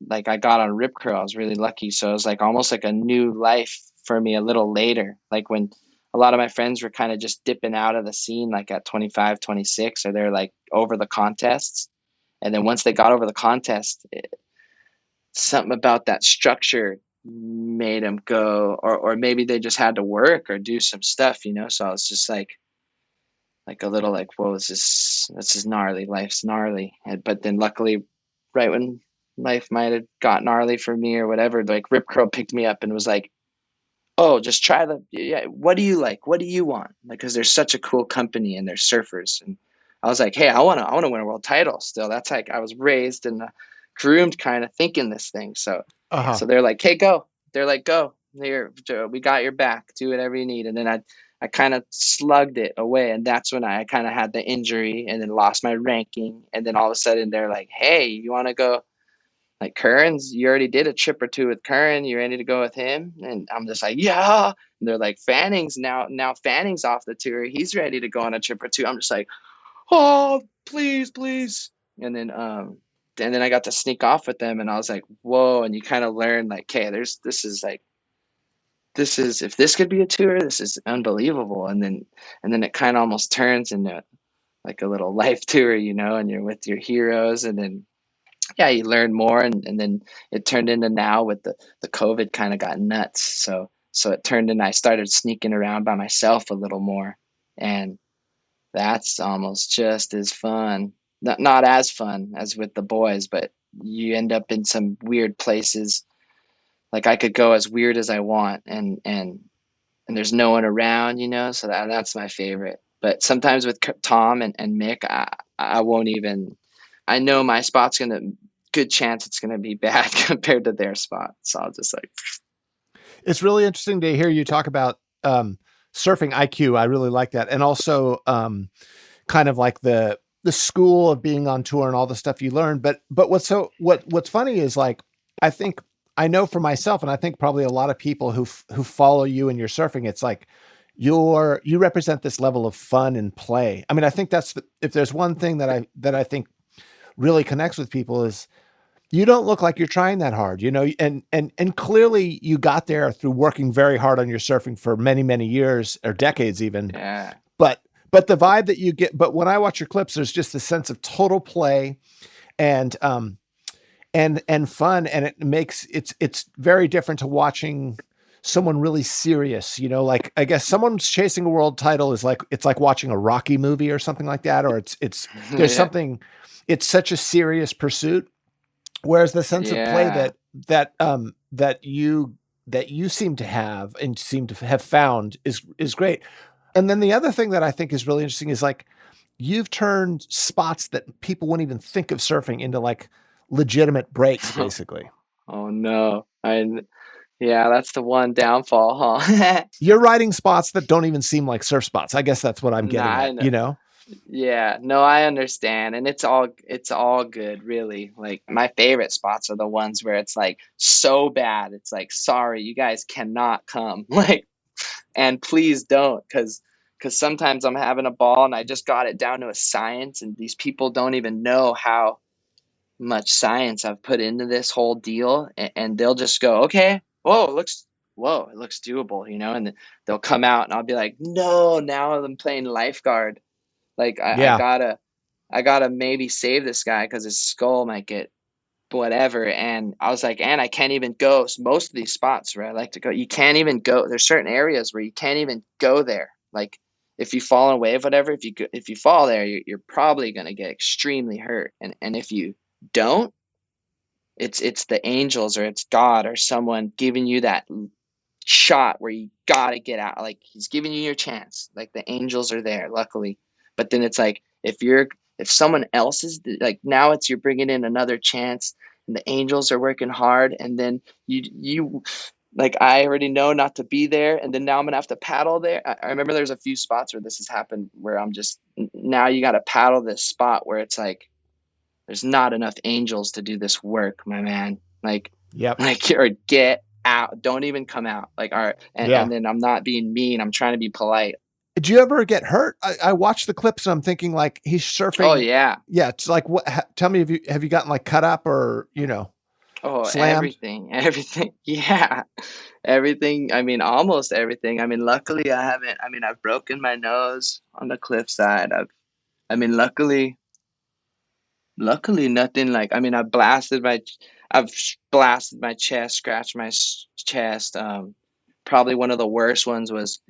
like I got on Rip Curl, I was really lucky. So it was like almost like a new life for me a little later. Like when a lot of my friends were kind of just dipping out of the scene, like at 25, 26, or they're like over the contests. And then once they got over the contest, something about that structure made them go, or maybe they just had to work or do some stuff, So I was just like a little like, whoa, this is gnarly. Life's gnarly. But then luckily, right when life might have got gnarly for me or whatever, like Rip Curl picked me up and was like, oh, just try what do you like? What do you want? Like, because there's such a cool company and they're surfers. And I was like, hey, I want to win a world title still. That's like, I was raised and groomed kind of thinking this thing. So they're like, hey, go. They're like, go. Here, we got your back. Do whatever you need. And then I kind of slugged it away. And that's when I kind of had the injury and then lost my ranking. And then all of a sudden they're like, hey, you want to go? Like Curran's, you already did a trip or two with Curran. You ready to go with him? And I'm just like, yeah. And they're like, Fanning's now Fanning's off the tour. He's ready to go on a trip or two. I'm just like, oh, please, please. And then I got to sneak off with them, and I was like, whoa. And you kind of learn like, okay, this is if this could be a tour, this is unbelievable. And then it kind of almost turns into like a little life tour, and you're with your heroes, and then yeah, you learn more, and then it turned into now with the COVID kind of got nuts. So it turned into I started sneaking around by myself a little more, and That's almost just as fun. Not as fun as with the boys, but you end up in some weird places. Like I could go as weird as I want, and there's no one around, so that's my favorite. But sometimes with Tom and Mick, I won't even. I know my spot's gonna good chance it's gonna be bad compared to their spot. So I'll just like. It's really interesting to hear you talk about surfing IQ. I really like that, and also kind of like the school of being on tour and all the stuff you learn. But what's funny is like I think I know for myself, and I think probably a lot of people who follow you and your surfing, it's like you represent this level of fun and play. I mean, I think that's if there's one thing that I think really connects with people is you don't look like you're trying that hard, and clearly you got there through working very hard on your surfing for many, many years or decades even. Yeah. But the vibe that you get, but when I watch your clips, there's just a sense of total play and fun. And it makes it's very different to watching someone really serious, like I guess someone's chasing a world title is like, it's like watching a Rocky movie or something like that. Or it's there's Yeah. something, it's such a serious pursuit. Whereas the sense of play Yeah. that you seem to have and seem to have found is great. And then the other thing that I think is really interesting is like you've turned spots that people wouldn't even think of surfing into like legitimate breaks, basically. Oh no. Yeah, that's the one downfall, huh? You're riding spots that don't even seem like surf spots. I guess that's what I'm Nah, getting I at, know. Yeah, no, I understand. And it's all good, really. Like my favorite spots are the ones where it's like so bad. It's like, sorry, you guys cannot come. Like, and please don't, because sometimes I'm having a ball and I just got it down to a science, and these people don't even know how much science I've put into this whole deal, and they'll just go, okay, whoa, it looks doable, and then they'll come out and I'll be like, no, now I'm playing lifeguard. Like Yeah. I gotta maybe save this guy because his skull might get whatever. And I was like, and I can't even go. So most of these spots where I like to go, you can't even go. There's certain areas where you can't even go there. Like if you fall in a wave, whatever, if you fall there, you're probably gonna get extremely hurt. And if you don't, it's the angels or it's God or someone giving you that shot where you gotta get out. Like he's giving you your chance. Like the angels are there, luckily. But then it's like if someone else is like now it's you're bringing in another chance, and the angels are working hard, and then you like I already know not to be there, and then now I'm gonna have to paddle there. I remember there's a few spots where this has happened where I'm just now you got to paddle this spot where it's like there's not enough angels to do this work, my man. Like, Yep. or get out. Don't even come out. Like, all right. And Yeah. then I'm not being mean. I'm trying to be polite. Did you ever get hurt? I watched the clips and I'm thinking like he's Oh surfing. yeah. Yeah. It's like, tell me, have you gotten like cut up or, Oh, slammed? everything. Yeah. Everything. I mean, almost everything. I mean, luckily I haven't, I mean, I've broken my nose on the cliffside. I mean, luckily nothing like, I mean, I've blasted my chest, scratched my chest. Probably one of the worst ones was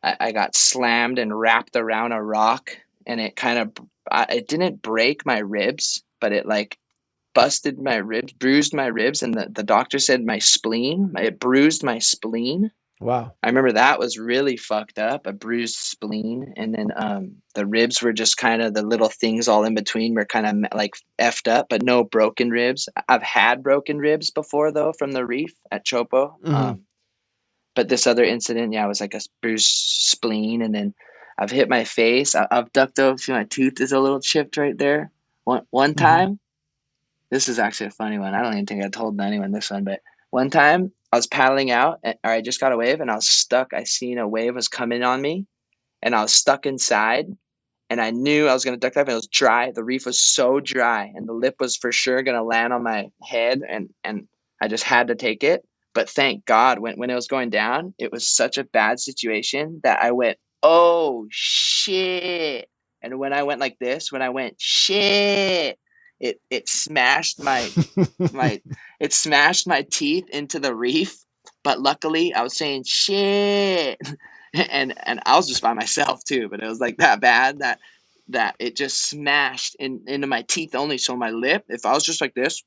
I got slammed and wrapped around a rock, and it kind of it didn't break my ribs, but it like busted my ribs, bruised my ribs, and the doctor said my spleen, it bruised my spleen. Wow. I remember that was really fucked up, a bruised spleen, and then the ribs were just kind of the little things all in between were kind of like effed up, but no broken ribs. I've had broken ribs before though from the reef at Chopo. Mm-hmm. But this other incident, yeah, it was like a bruised spleen, and then I've hit my face. I've ducked over. See, my tooth is a little chipped right there. One Mm-hmm. time, this is actually a funny one. I don't even think I told anyone this one, but one time I was paddling out, or I just got a wave, and I was stuck. I seen a wave was coming on me, and I was stuck inside, and I knew I was gonna duck dive, and it was dry. The reef was so dry, and the lip was for sure gonna land on my head, and I just had to take it. But thank God, when it was going down, it was such a bad situation that I went, "Oh shit!" And when I went like this, when I went shit, it smashed my it smashed my teeth into the reef. But luckily, I was saying shit, and I was just by myself too, but it was like that bad that it just smashed into my teeth only. So my lip, if I was just like this,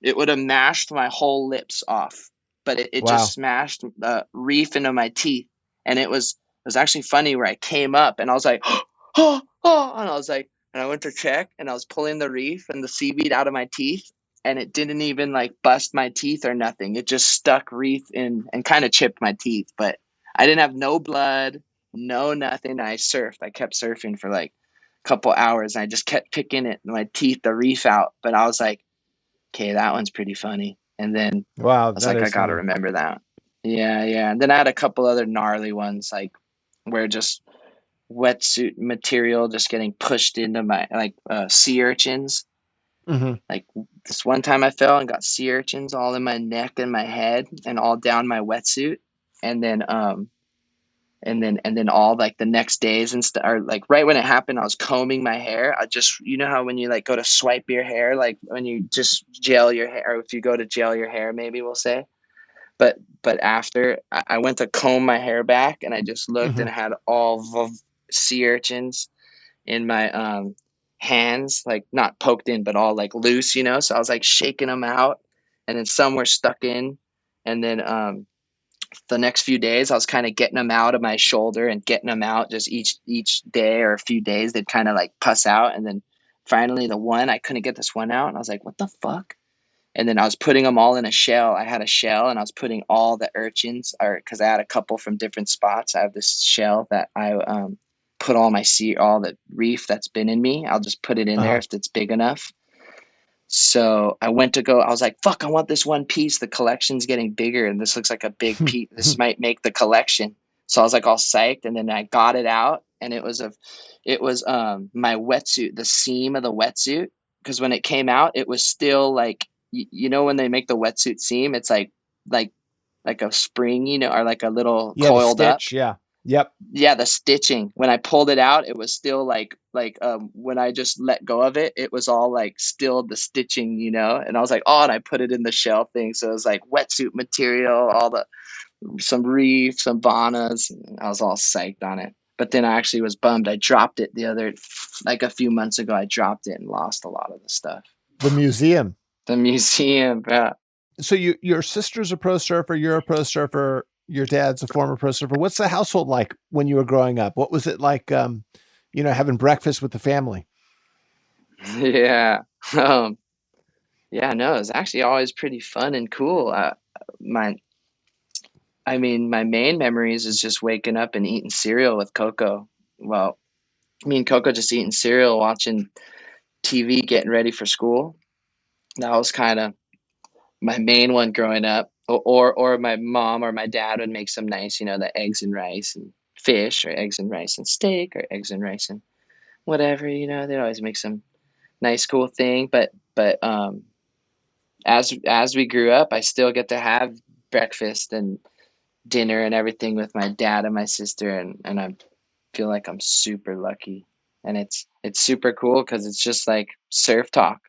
it would have mashed my whole lips off. But it just Wow. smashed the reef into my teeth. And it was actually funny where I came up and I was like, oh, oh, and I was like, and I went to check and I was pulling the reef and the seaweed out of my teeth. And it didn't even like bust my teeth or nothing. It just stuck reef in and kind of chipped my teeth. But I didn't have no blood, no nothing. I surfed. I kept surfing for like a couple hours and I just kept picking it, my teeth, the reef out. But I was like, okay, that one's pretty funny. And then I Wow, was that like, I is gotta funny. remember that. Yeah, yeah. And then I had a couple other gnarly ones, like where just wetsuit material just getting pushed into my like sea urchins. Hmm. Like this one time I fell and got sea urchins all in my neck and my head and all down my wetsuit. And then and then all like the next days and stuff, or like right when it happened, I was combing my hair. I just, you know how when you like go to swipe your hair, like when you just gel your hair, or if you go to gel your hair, maybe we'll say. But after I went to comb my hair back, and I just looked Hmm. and I had all the sea urchins in my hands, like not poked in, but all like loose, you know. So I was like shaking them out, and then some were stuck in, and then the next few days I was kind of getting them out of my shoulder and getting them out just each day or a few days they'd kind of like pus out, and then finally the one I couldn't get this one out and I was like, what the fuck? And then I was putting them all in a shell. I had a shell and I was putting all the urchins, or because I had a couple from different spots. I have this shell that I put all the reef that's been in me. I'll just put it in there Uh-huh. if it's big enough. So I went to go, I was like, fuck, I want this one piece. The collection's getting bigger and this looks like a big piece. This might make the collection. So I was like all psyched, and then I got it out and it was my wetsuit, the seam of the wetsuit. Because when it came out, it was still like you know when they make the wetsuit seam, it's like like a spring, you know, or like a little Yeah, the coiled up. stitch. Yeah. Yep. Yeah, the stitching. When I pulled it out, it was still like when I just let go of it, it was all like still the stitching, you know. And I was like, oh, and I put it in the shell thing, so it was like wetsuit material, all the some reef, some Vanas. I was all psyched on it. But then I actually was bummed. I dropped it the other like a few months ago. I dropped it and lost a lot of the stuff. The museum. The museum, yeah. So your sister's a pro surfer, you're a pro surfer, your dad's a former pro surfer. What's the household like when you were growing up? What was it like having breakfast with the family? Yeah. Um, yeah, no, it was actually always pretty fun and cool. My I mean, my main memories is just waking up and eating cereal with Coco. Well, me and Coco just eating cereal, watching TV, getting ready for school. That was kind of my main one growing up. Or my mom or my dad would make some nice, you know, the eggs and rice and fish, or eggs and rice and steak, or eggs and rice and whatever, you know. They'd always make some nice, cool thing. But as we grew up, I still get to have breakfast and dinner and everything with my dad and my sister, and I feel like I'm super lucky, and it's super cool because it's just like surf talk.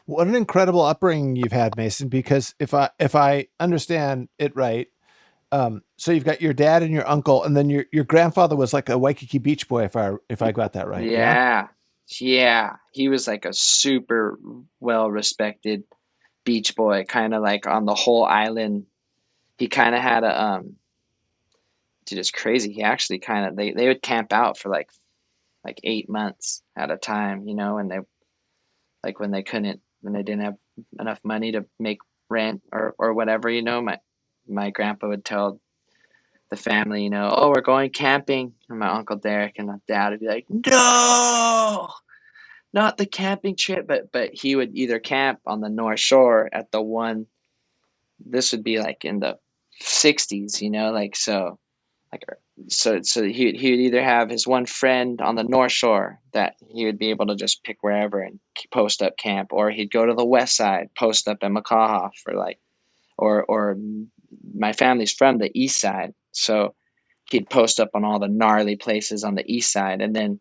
What an incredible upbringing you've had, Mason, because if I understand it right, so you've got your dad and your uncle, and then your grandfather was like a Waikiki Beach boy, if I got that right. Yeah. Yeah, yeah, he was like a super well respected beach boy, kind of like on the whole island. He kind of had a dude, it's crazy. He actually kind of they would camp out for like 8 months at a time, you know, and they like when they didn't have enough money to make rent or whatever, you know, my grandpa would tell the family, you know, oh, we're going camping, and my uncle Derek and my dad would be like, no, not the camping trip, but he would either camp on the North Shore at the one. This would be like in the '60s, you know, like like so he would either have his one friend on the North Shore that he would be able to just pick wherever and post up camp, or he'd go to the West Side, post up at Makaha for like, or my family's from the East Side, so he'd post up on all the gnarly places on the East Side, and then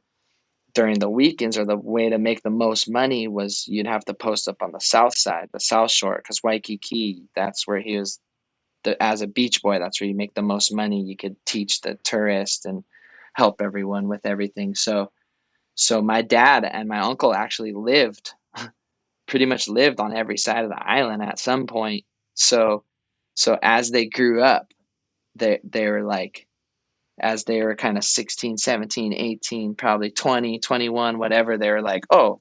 during the weekends, or the way to make the most money was you'd have to post up on the South Side, the South Shore, because Waikiki, that's where he was as a beach boy, that's where you make the most money. You could teach the tourists and help everyone with everything. So my dad and my uncle actually pretty much lived on every side of the island at some point. So so as they grew up, they were like, as they were kind of 16, 17, 18, probably 20, 21, whatever, they were like, oh,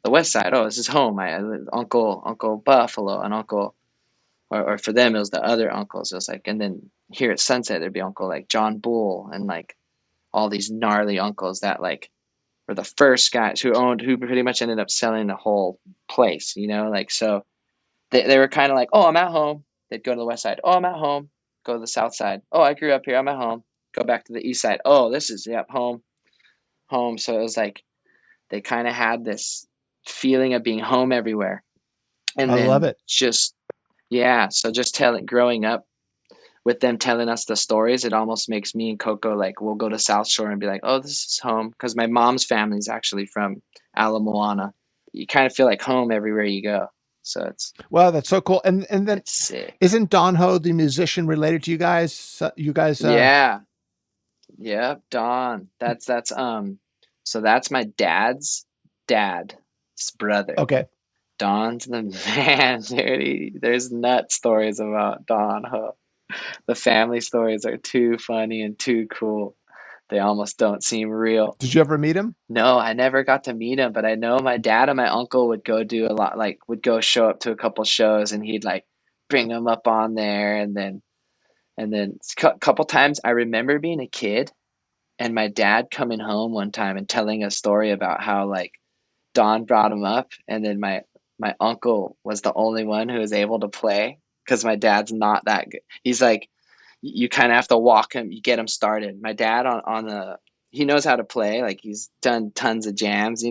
the west side, oh, this is home. Uncle Buffalo and Uncle, or for them it was the other uncles. It was like, and then here at Sunset there'd be Uncle like John Bull and like all these gnarly uncles that like were the first guys who pretty much ended up selling the whole place, like. So they were kind of like, oh, I'm at home. They'd go to the west side. Oh, I'm at home. Go to the south side. Oh, I grew up here. I'm at home. Go back to the east side. Oh, this is, yep, home, home. So it was like they kind of had this feeling of being home everywhere. And I love then it. just, yeah. So just growing up with them telling us the stories, it almost makes me and Coco like, we'll go to South Shore and be like, oh, this is home. Because my mom's family is actually from Ala Moana. You kind of feel like home everywhere you go. So Well, that's so cool. And then it's sick. isn't Don Ho, the musician, related to you guys? You guys Yeah. Yep. Don. So that's my dad's dad's brother. okay. Don's the man, dude. There's nut stories about Don Ho. The family stories are too funny and too cool. They almost don't seem real. Did you ever meet him? No, I never got to meet him, but I know my dad and my uncle would go do a lot, like would go show up to a couple shows, and he'd like bring them up on there, and then a couple times I remember being a kid and my dad coming home one time and telling a story about how like Don brought him up, and then my uncle was the only one who was able to play because my dad's not that good. He's like, you kind of have to walk him, you get him started. My dad on the he knows how to play, like he's done tons of jams,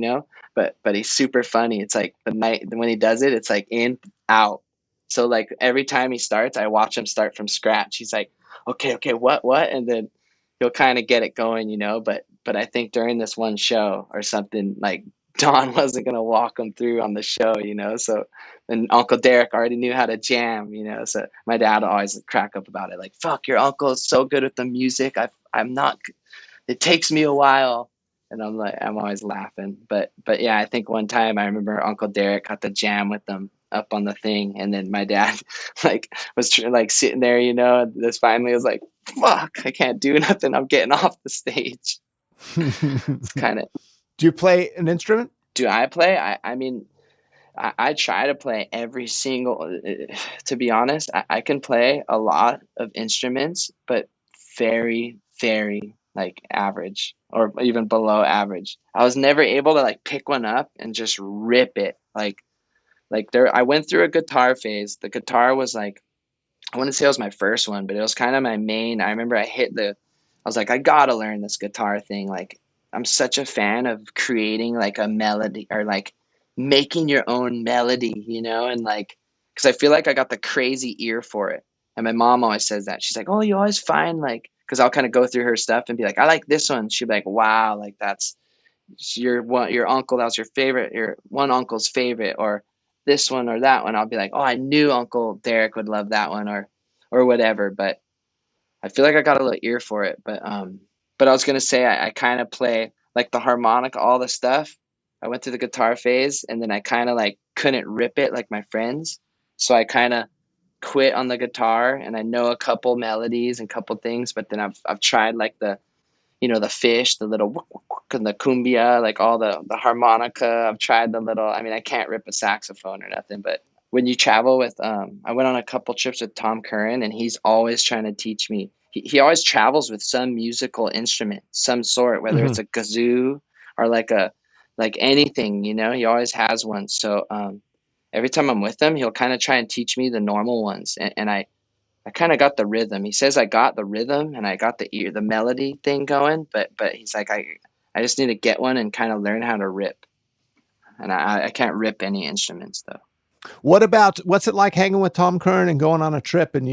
but he's super funny. It's like the night when he does it, it's like in out. So like every time he starts, I watch him start from scratch. He's like, okay, what, and then he'll kind of get it going, But I think during this one show or something, like Don wasn't gonna walk him through on the show. So and Uncle Derek already knew how to jam. So my dad always crack up about it, like, "Fuck, your uncle is so good at the music. I'm not. It takes me a while." And I'm like, I'm always laughing. But yeah, I think one time I remember Uncle Derek got the jam with them up on the thing, and then my dad like like sitting there, and this finally was like, "Fuck, I can't do nothing. I'm getting off the stage." It's kind of. Do you play an instrument? Do I play? I mean, I try to play every single, to be honest, I can play a lot of instruments, but very, very like average or even below average. I was never able to like pick one up and just rip it. Like there, I went through a guitar phase. The guitar was like, I wouldn't say it was my first one, but it was kind of my main. I remember I was like, I gotta learn this guitar thing. Like, I'm such a fan of creating like a melody or like making your own melody, and like, because I feel like I got the crazy ear for it. And my mom always says that. She's like, oh, you always find like, because I'll kind of go through her stuff and be like, I like this one. She'd be like, wow, like that's your uncle, that was your favorite, your one uncle's favorite, or this one or that one. I'll be like, oh, I knew Uncle Derek would love that one, or whatever. But I feel like I got a little ear for it. But I was gonna say I kind of play like the harmonica, all the stuff. I went through the guitar phase, and then I kind of like couldn't rip it like my friends, so I kind of quit on the guitar. And I know a couple melodies and couple things, but then I've tried like the fish, the little whook, whook, whook, and the cumbia, like all the harmonica. I've tried the little. I mean, I can't rip a saxophone or nothing, but when you travel with, I went on a couple trips with Tom Curran, and he's always trying to teach me. He always travels with some musical instrument, some sort, whether Mm-hmm. it's a kazoo or like anything. He always has one. So every time I'm with him, he'll kind of try and teach me the normal ones, and I kind of got the rhythm. He says I got the rhythm and I got the melody thing going, but he's like I just need to get one and kind of learn how to rip. And I can't rip any instruments though. What's it like hanging with Tom Curran and going on a trip and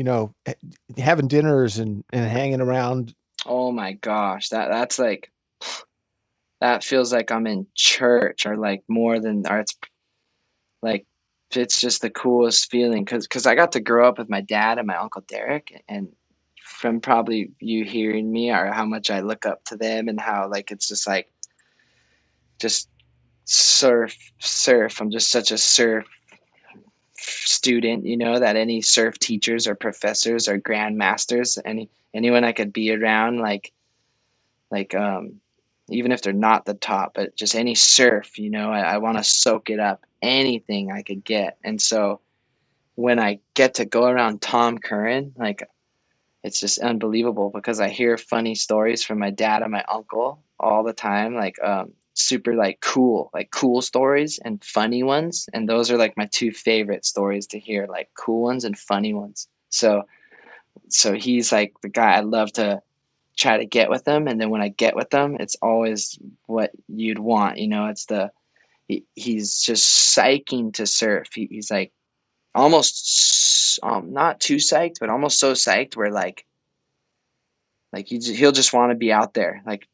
having dinners and hanging around? Oh my gosh, that's like that feels like I'm in church or like more than or it's like it's just the coolest feeling because I got to grow up with my dad and my uncle Derek, and from probably you hearing me or how much I look up to them and how like it's just like just surf. I'm just such a surf student, that any surf teachers or professors or grandmasters, anyone I could be around, like even if they're not the top, but just any surf, I want to soak it up, anything I could get. And so when I get to go around Tom Curran, like it's just unbelievable because I hear funny stories from my dad and my uncle all the time, super like cool stories and funny ones. And those are like my two favorite stories to hear, like cool ones and funny ones. So he's like the guy I love to try to get with him. And then when I get with him, it's always what you'd want, he's just psyching to surf. He's like almost not too psyched, but almost so psyched where he'll just want to be out there, like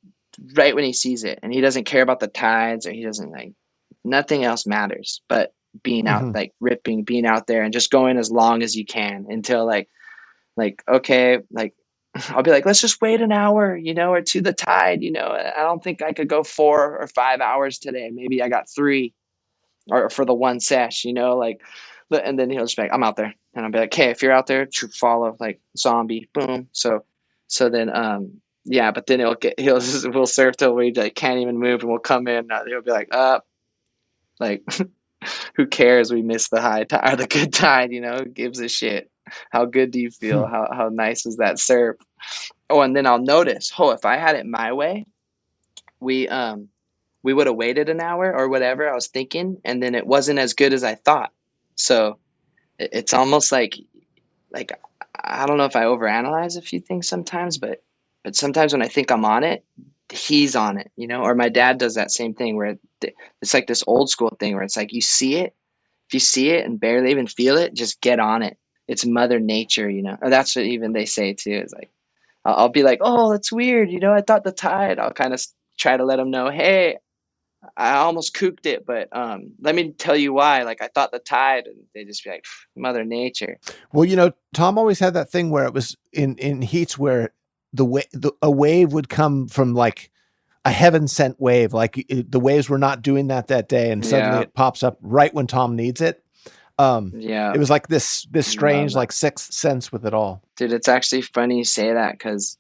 right when he sees it, and he doesn't care about the tides, or he doesn't like nothing else matters but being out, Hmm. like ripping, being out there, and just going as long as you can until okay, like I'll be like, let's just wait an hour, or to the tide, I don't think I could go 4 or 5 hours today. Maybe I got 3, or for the one sesh, and then he'll just be like, I'm out there. And I'll be like, okay, if you're out there, follow, like zombie, boom. So then, yeah, but then we'll surf till we like can't even move, and we'll come in. He'll be like, like, who cares? We missed the high tide or the good tide, Who gives a shit? How good do you feel? How nice was that surf? Oh, and then I'll notice, if I had it my way, we um we would have waited an hour or whatever I was thinking, and then it wasn't as good as I thought. So it's almost like I don't know if I overanalyze a few things sometimes, but sometimes when I think I'm on it, he's on it, Or my dad does that same thing where it's like this old school thing where it's like you see it, if you see it and barely even feel it, just get on it. It's Mother Nature, Or that's what even they say too. Is like I'll be like, oh, that's weird, I thought the tide. I'll kind of try to let them know, hey, I almost cooked it, but let me tell you why. Like I thought the tide, and they just be like, Mother Nature. Well, Tom always had that thing where it was in heats where a wave would come from like a heaven sent wave, like the waves were not doing that day, and suddenly Yeah, it pops up right when Tom needs it. yeah, It was like this love strange that, like sixth sense with it all. dude. It's actually funny you say that because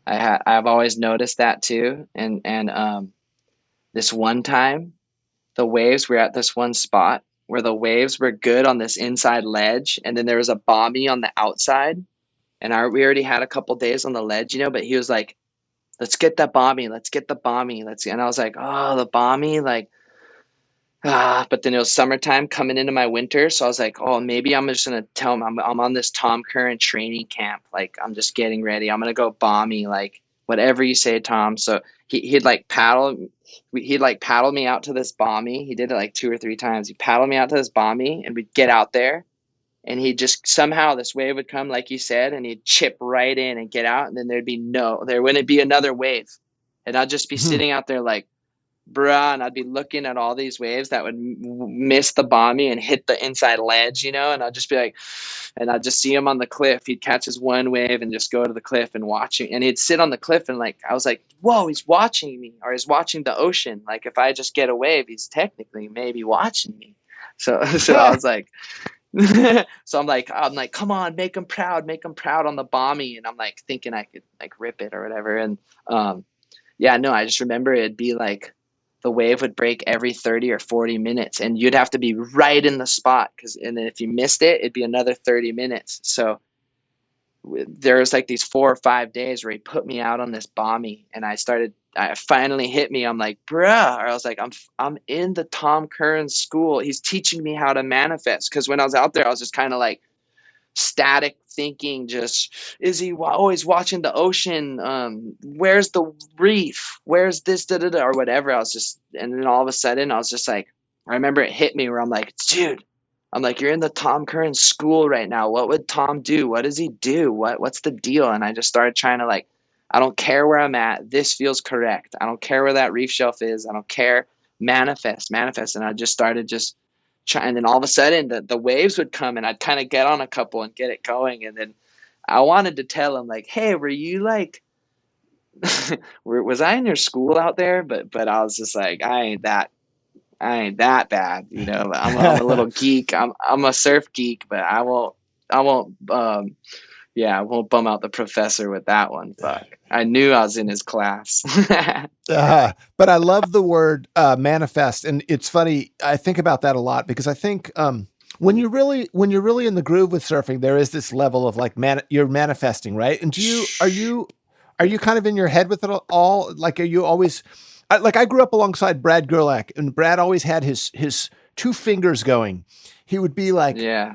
I've always noticed that too, and this one time the waves were at this one spot where the waves were good on this inside ledge, and then there was a bomby on the outside, and we already had a couple days on the ledge, but he was like, let's get that bomby. Let's get the bomby. And I was like, oh, the bomby, like, but then it was summertime coming into my winter. So I was like, oh, maybe I'm just going to tell him I'm on this Tom Curran training camp. Like, I'm just getting ready. I'm going to go bomby, like, whatever you say, Tom. So he'd like paddle me out to this bomby. He did it like 2 or 3 times. He'd paddle me out to this bomby, and we'd get out there, and he just somehow this wave would come, like you said, and he'd chip right in and get out, and then there wouldn't be another wave, and I'd just be sitting out there like, bruh, and I'd be looking at all these waves that would miss the bomby and hit the inside ledge, and I'd just be like, and I'd just see him on the cliff. He'd catch his one wave and just go to the cliff and watch him, and he'd sit on the cliff, and like I was like, whoa, he's watching me, or he's watching the ocean. Like if I just get a wave, he's technically maybe watching me. So I was like, so I'm like, come on, make him proud on the bomby, and I'm like thinking I could like rip it or whatever, and yeah, no, I just remember it'd be like the wave would break every 30 or 40 minutes, and you'd have to be right in the spot and then if you missed it, it'd be another 30 minutes. So there was like these 4 or 5 days where he put me out on this bomby, and I finally hit me. I'm like, bruh, or I was like, I'm in the Tom Curran school. He's teaching me how to manifest. Because when I was out there, I was just kind of like static thinking, just is he always watching the ocean, where's the reef, where's this, da, da, da, or whatever. I was just, and then all of a sudden I was just like, I remember it hit me where I'm like, dude, I'm like, you're in the Tom Curran school right now. What would Tom do? What does he do? What's the deal? And I just started trying to like, I don't care where I'm at, this feels correct. I don't care where that reef shelf is, I don't care. Manifest. And I just started just and then all of a sudden the waves would come and I'd kind of get on a couple and get it going. And then I wanted to tell him like, hey, were you like, was I in your school out there? But I was just like, I ain't that bad, you know. I'm a little geek. I'm a surf geek, but I won't yeah, I won't bum out the professor with that one. Fuck. I knew I was in his class. But I love the word manifest, and it's funny. I think about that a lot because I think when you're really in the groove with surfing, there is this level of like you're manifesting, right? And are you kind of in your head with it all? Like, are you always like I grew up alongside Brad Gerlach, and Brad always had his two fingers going. He would be like, Yeah,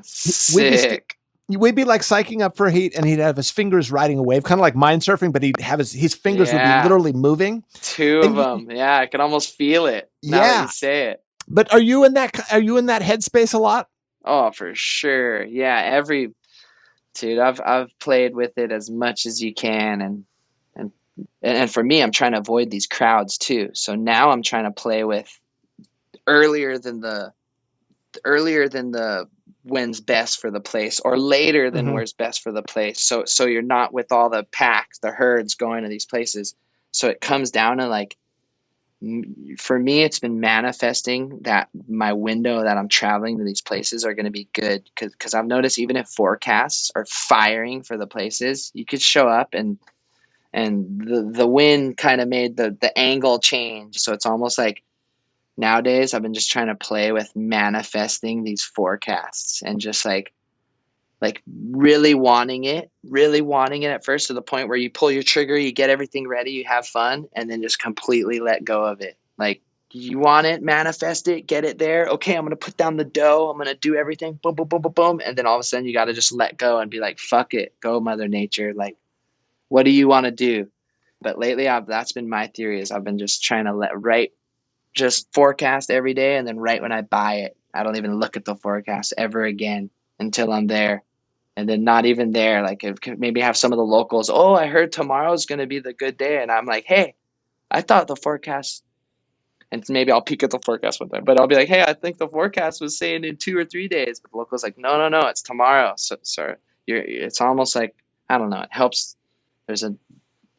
we'd be sick. we'd be like psyching up for heat, and he'd have his fingers riding a wave, kind of like mind surfing, but he'd have his fingers would be Yeah, literally moving. two of And them. Yeah, I can almost feel it now that you yeah, say it. but are you in that headspace a lot? Oh, for sure. Yeah, every dude, I've played with it as much as you can, and and for me, I'm trying to avoid these crowds too. So now I'm trying to play with earlier than the earlier than the when's best for the place, or later than Mm-hmm. where's best for the place. So you're not with all the packs, the herds going to these places. So it comes down to like, for me, it's been manifesting that my window that I'm traveling to these places are going to be good, because I've noticed even if forecasts are firing for the places, you could show up and the wind kind of made the angle change. So it's almost like nowadays I've been just trying to play with manifesting these forecasts and just like really wanting it at first, to the point where you pull your trigger, you get everything ready, you have fun, and then just completely let go of it. Like, you want it, manifest it, get it there. Okay, I'm gonna put down the dough, I'm gonna do everything, boom, boom, boom, boom, boom, and then all of a sudden you got to just let go and be like, fuck it, go Mother Nature. Like, what do you want to do? But lately, that's been my theory. Is I've been just trying to just forecast every day, and then right when I buy it, I don't even look at the forecast ever again until I'm there. And then not even there, like, maybe have some of the locals, oh, I heard tomorrow's going to be the good day, and I'm like, hey, I thought the forecast, and maybe I'll peek at the forecast one time, but I'll be like, hey, I think the forecast was saying in 2 or 3 days, but the locals like, no, no, no, it's tomorrow. So it's almost like, I don't know, it helps. There's a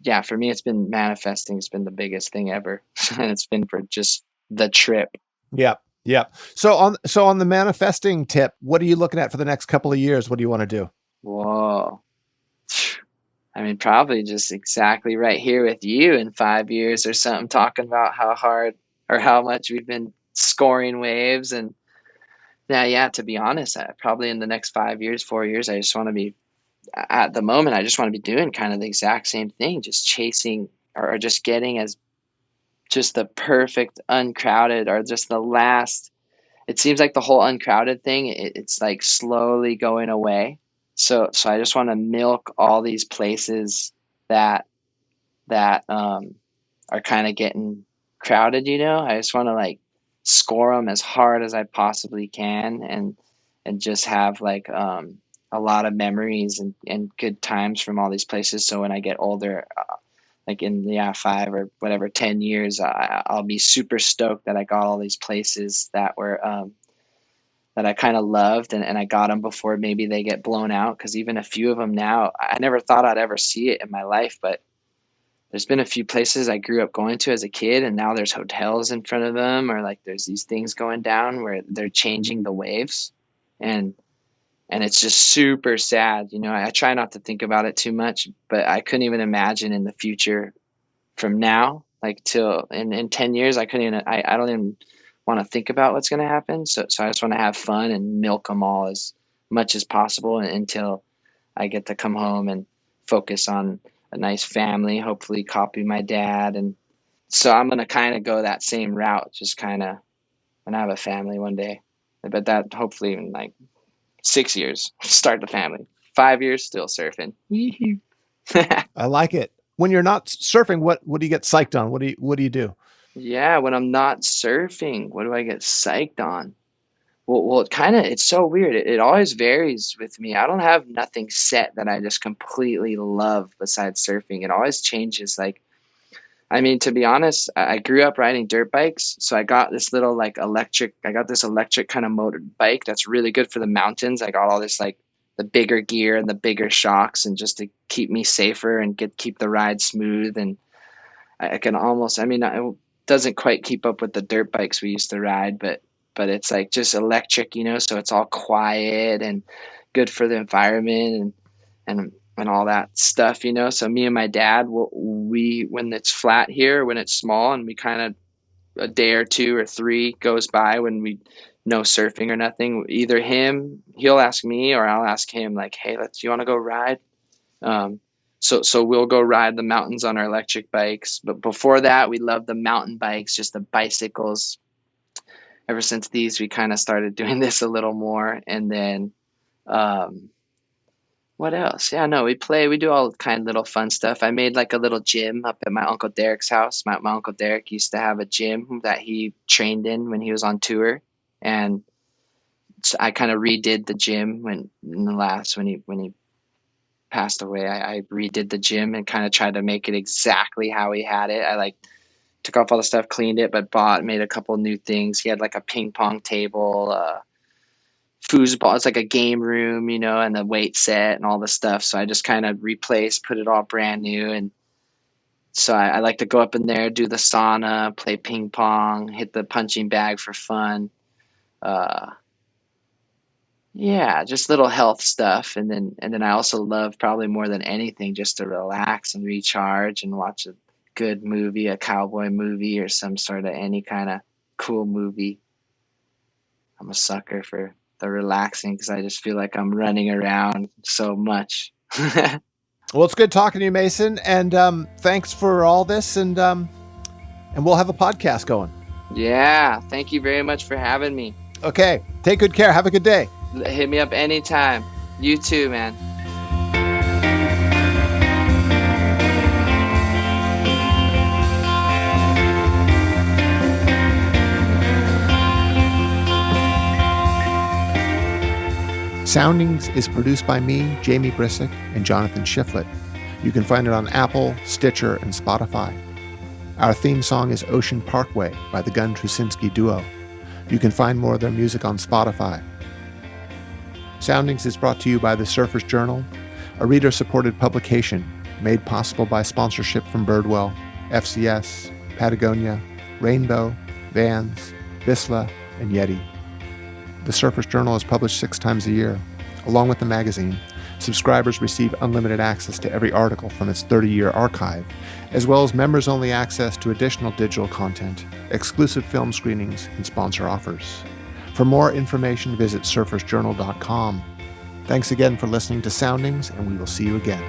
Yeah, for me, it's been manifesting. It's been the biggest thing ever, and it's been for just the trip. Yep. Yep. So on the manifesting tip, what are you looking at for the next couple of years? What do you want to do? Whoa. I mean, probably just exactly right here with you in 5 years or something, talking about how hard or how much we've been scoring waves. And now, yeah, to be honest, probably in the next 5 years, 4 years, I just want to be, at the moment, I just want to be doing kind of the exact same thing, just chasing, or just getting as just the perfect uncrowded, or just the last. It seems like the whole uncrowded thing, it's like slowly going away. So I just want to milk all these places that are kind of getting crowded. I just want to like score them as hard as I possibly can, and just have like a lot of memories and good times from all these places. So when I get older, like in 5 or whatever 10 years, I'll be super stoked that I got all these places that I kind of loved, and I got them before maybe they get blown out. Because even a few of them now, I never thought I'd ever see it in my life, but there's been a few places I grew up going to as a kid, and now there's hotels in front of them, or like there's these things going down where they're changing the waves, and it's just super sad. I try not to think about it too much, but I couldn't even imagine in the future from now, like till in 10 years, I don't even want to think about what's going to happen. So I just want to have fun and milk them all as much as possible until I get to come home and focus on a nice family, hopefully copy my dad. And so I'm going to kind of go that same route, just kind of when I have a family one day. But that hopefully in like 6 years, start the family. 5 years, still surfing. I like it. When you're not surfing, what do you get psyched on? What do you do? Yeah, when I'm not surfing, what do I get psyched on? Well, it's so weird. It always varies with me. I don't have nothing set that I just completely love besides surfing. It always changes. Like I mean, to be honest, I grew up riding dirt bikes, so I got this little like electric. I got this electric kind of motored bike that's really good for the mountains. I got all this like the bigger gear and the bigger shocks, and just to keep me safer and keep the ride smooth. And I can almost, I mean, it doesn't quite keep up with the dirt bikes we used to ride, but it's like just electric, so it's all quiet and good for the environment and all that stuff. So me and my dad, we when it's flat here, when it's small, and we kind of a day or two or three goes by when we no surfing or nothing. Either he'll ask me, or I'll ask him, like, "Hey, you want to go ride?" Um, so we'll go ride the mountains on our electric bikes. But before that, we loved the mountain bikes, just the bicycles. Ever since these, we kind of started doing this a little more, and then. Um, What else? Yeah, no, we do all kind of little fun stuff. I made like a little gym up at my Uncle Derek's house. My Uncle Derek used to have a gym that he trained in when he was on tour. And so I kind of redid the gym when he passed away. I redid the gym and kind of tried to make it exactly how he had it. I like took off all the stuff, cleaned it, but made a couple new things. He had like a ping pong table, foosball. It's like a game room, and the weight set and all the stuff. So I just kind of replaced, put it all brand new. And so I like to go up in there, do the sauna, play ping pong, hit the punching bag for fun. Uh, yeah, just little health stuff. And then I also love, probably more than anything, just to relax and recharge and watch a good movie, a cowboy movie or some sort of any kind of cool movie. I'm a sucker for the relaxing because I just feel like I'm running around so much. Well, it's good talking to you, Mason, and thanks for all this, and we'll have a podcast going. Yeah, thank you very much for having me. Okay, take good care. Have a good day. Hit me up anytime. You too, man. Soundings is produced by me, Jamie Brisick, and Jonathan Shifflett. You can find it on Apple, Stitcher, and Spotify. Our theme song is Ocean Parkway by the Gun Trusinski Duo. You can find more of their music on Spotify. Soundings is brought to you by the Surfer's Journal, a reader-supported publication made possible by sponsorship from Birdwell, FCS, Patagonia, Rainbow, Vans, Vissla, and Yeti. The Surfer's Journal is published 6 times a year. Along with the magazine, subscribers receive unlimited access to every article from its 30-year archive, as well as members-only access to additional digital content, exclusive film screenings, and sponsor offers. For more information, visit surfersjournal.com. Thanks again for listening to Soundings, and we will see you again.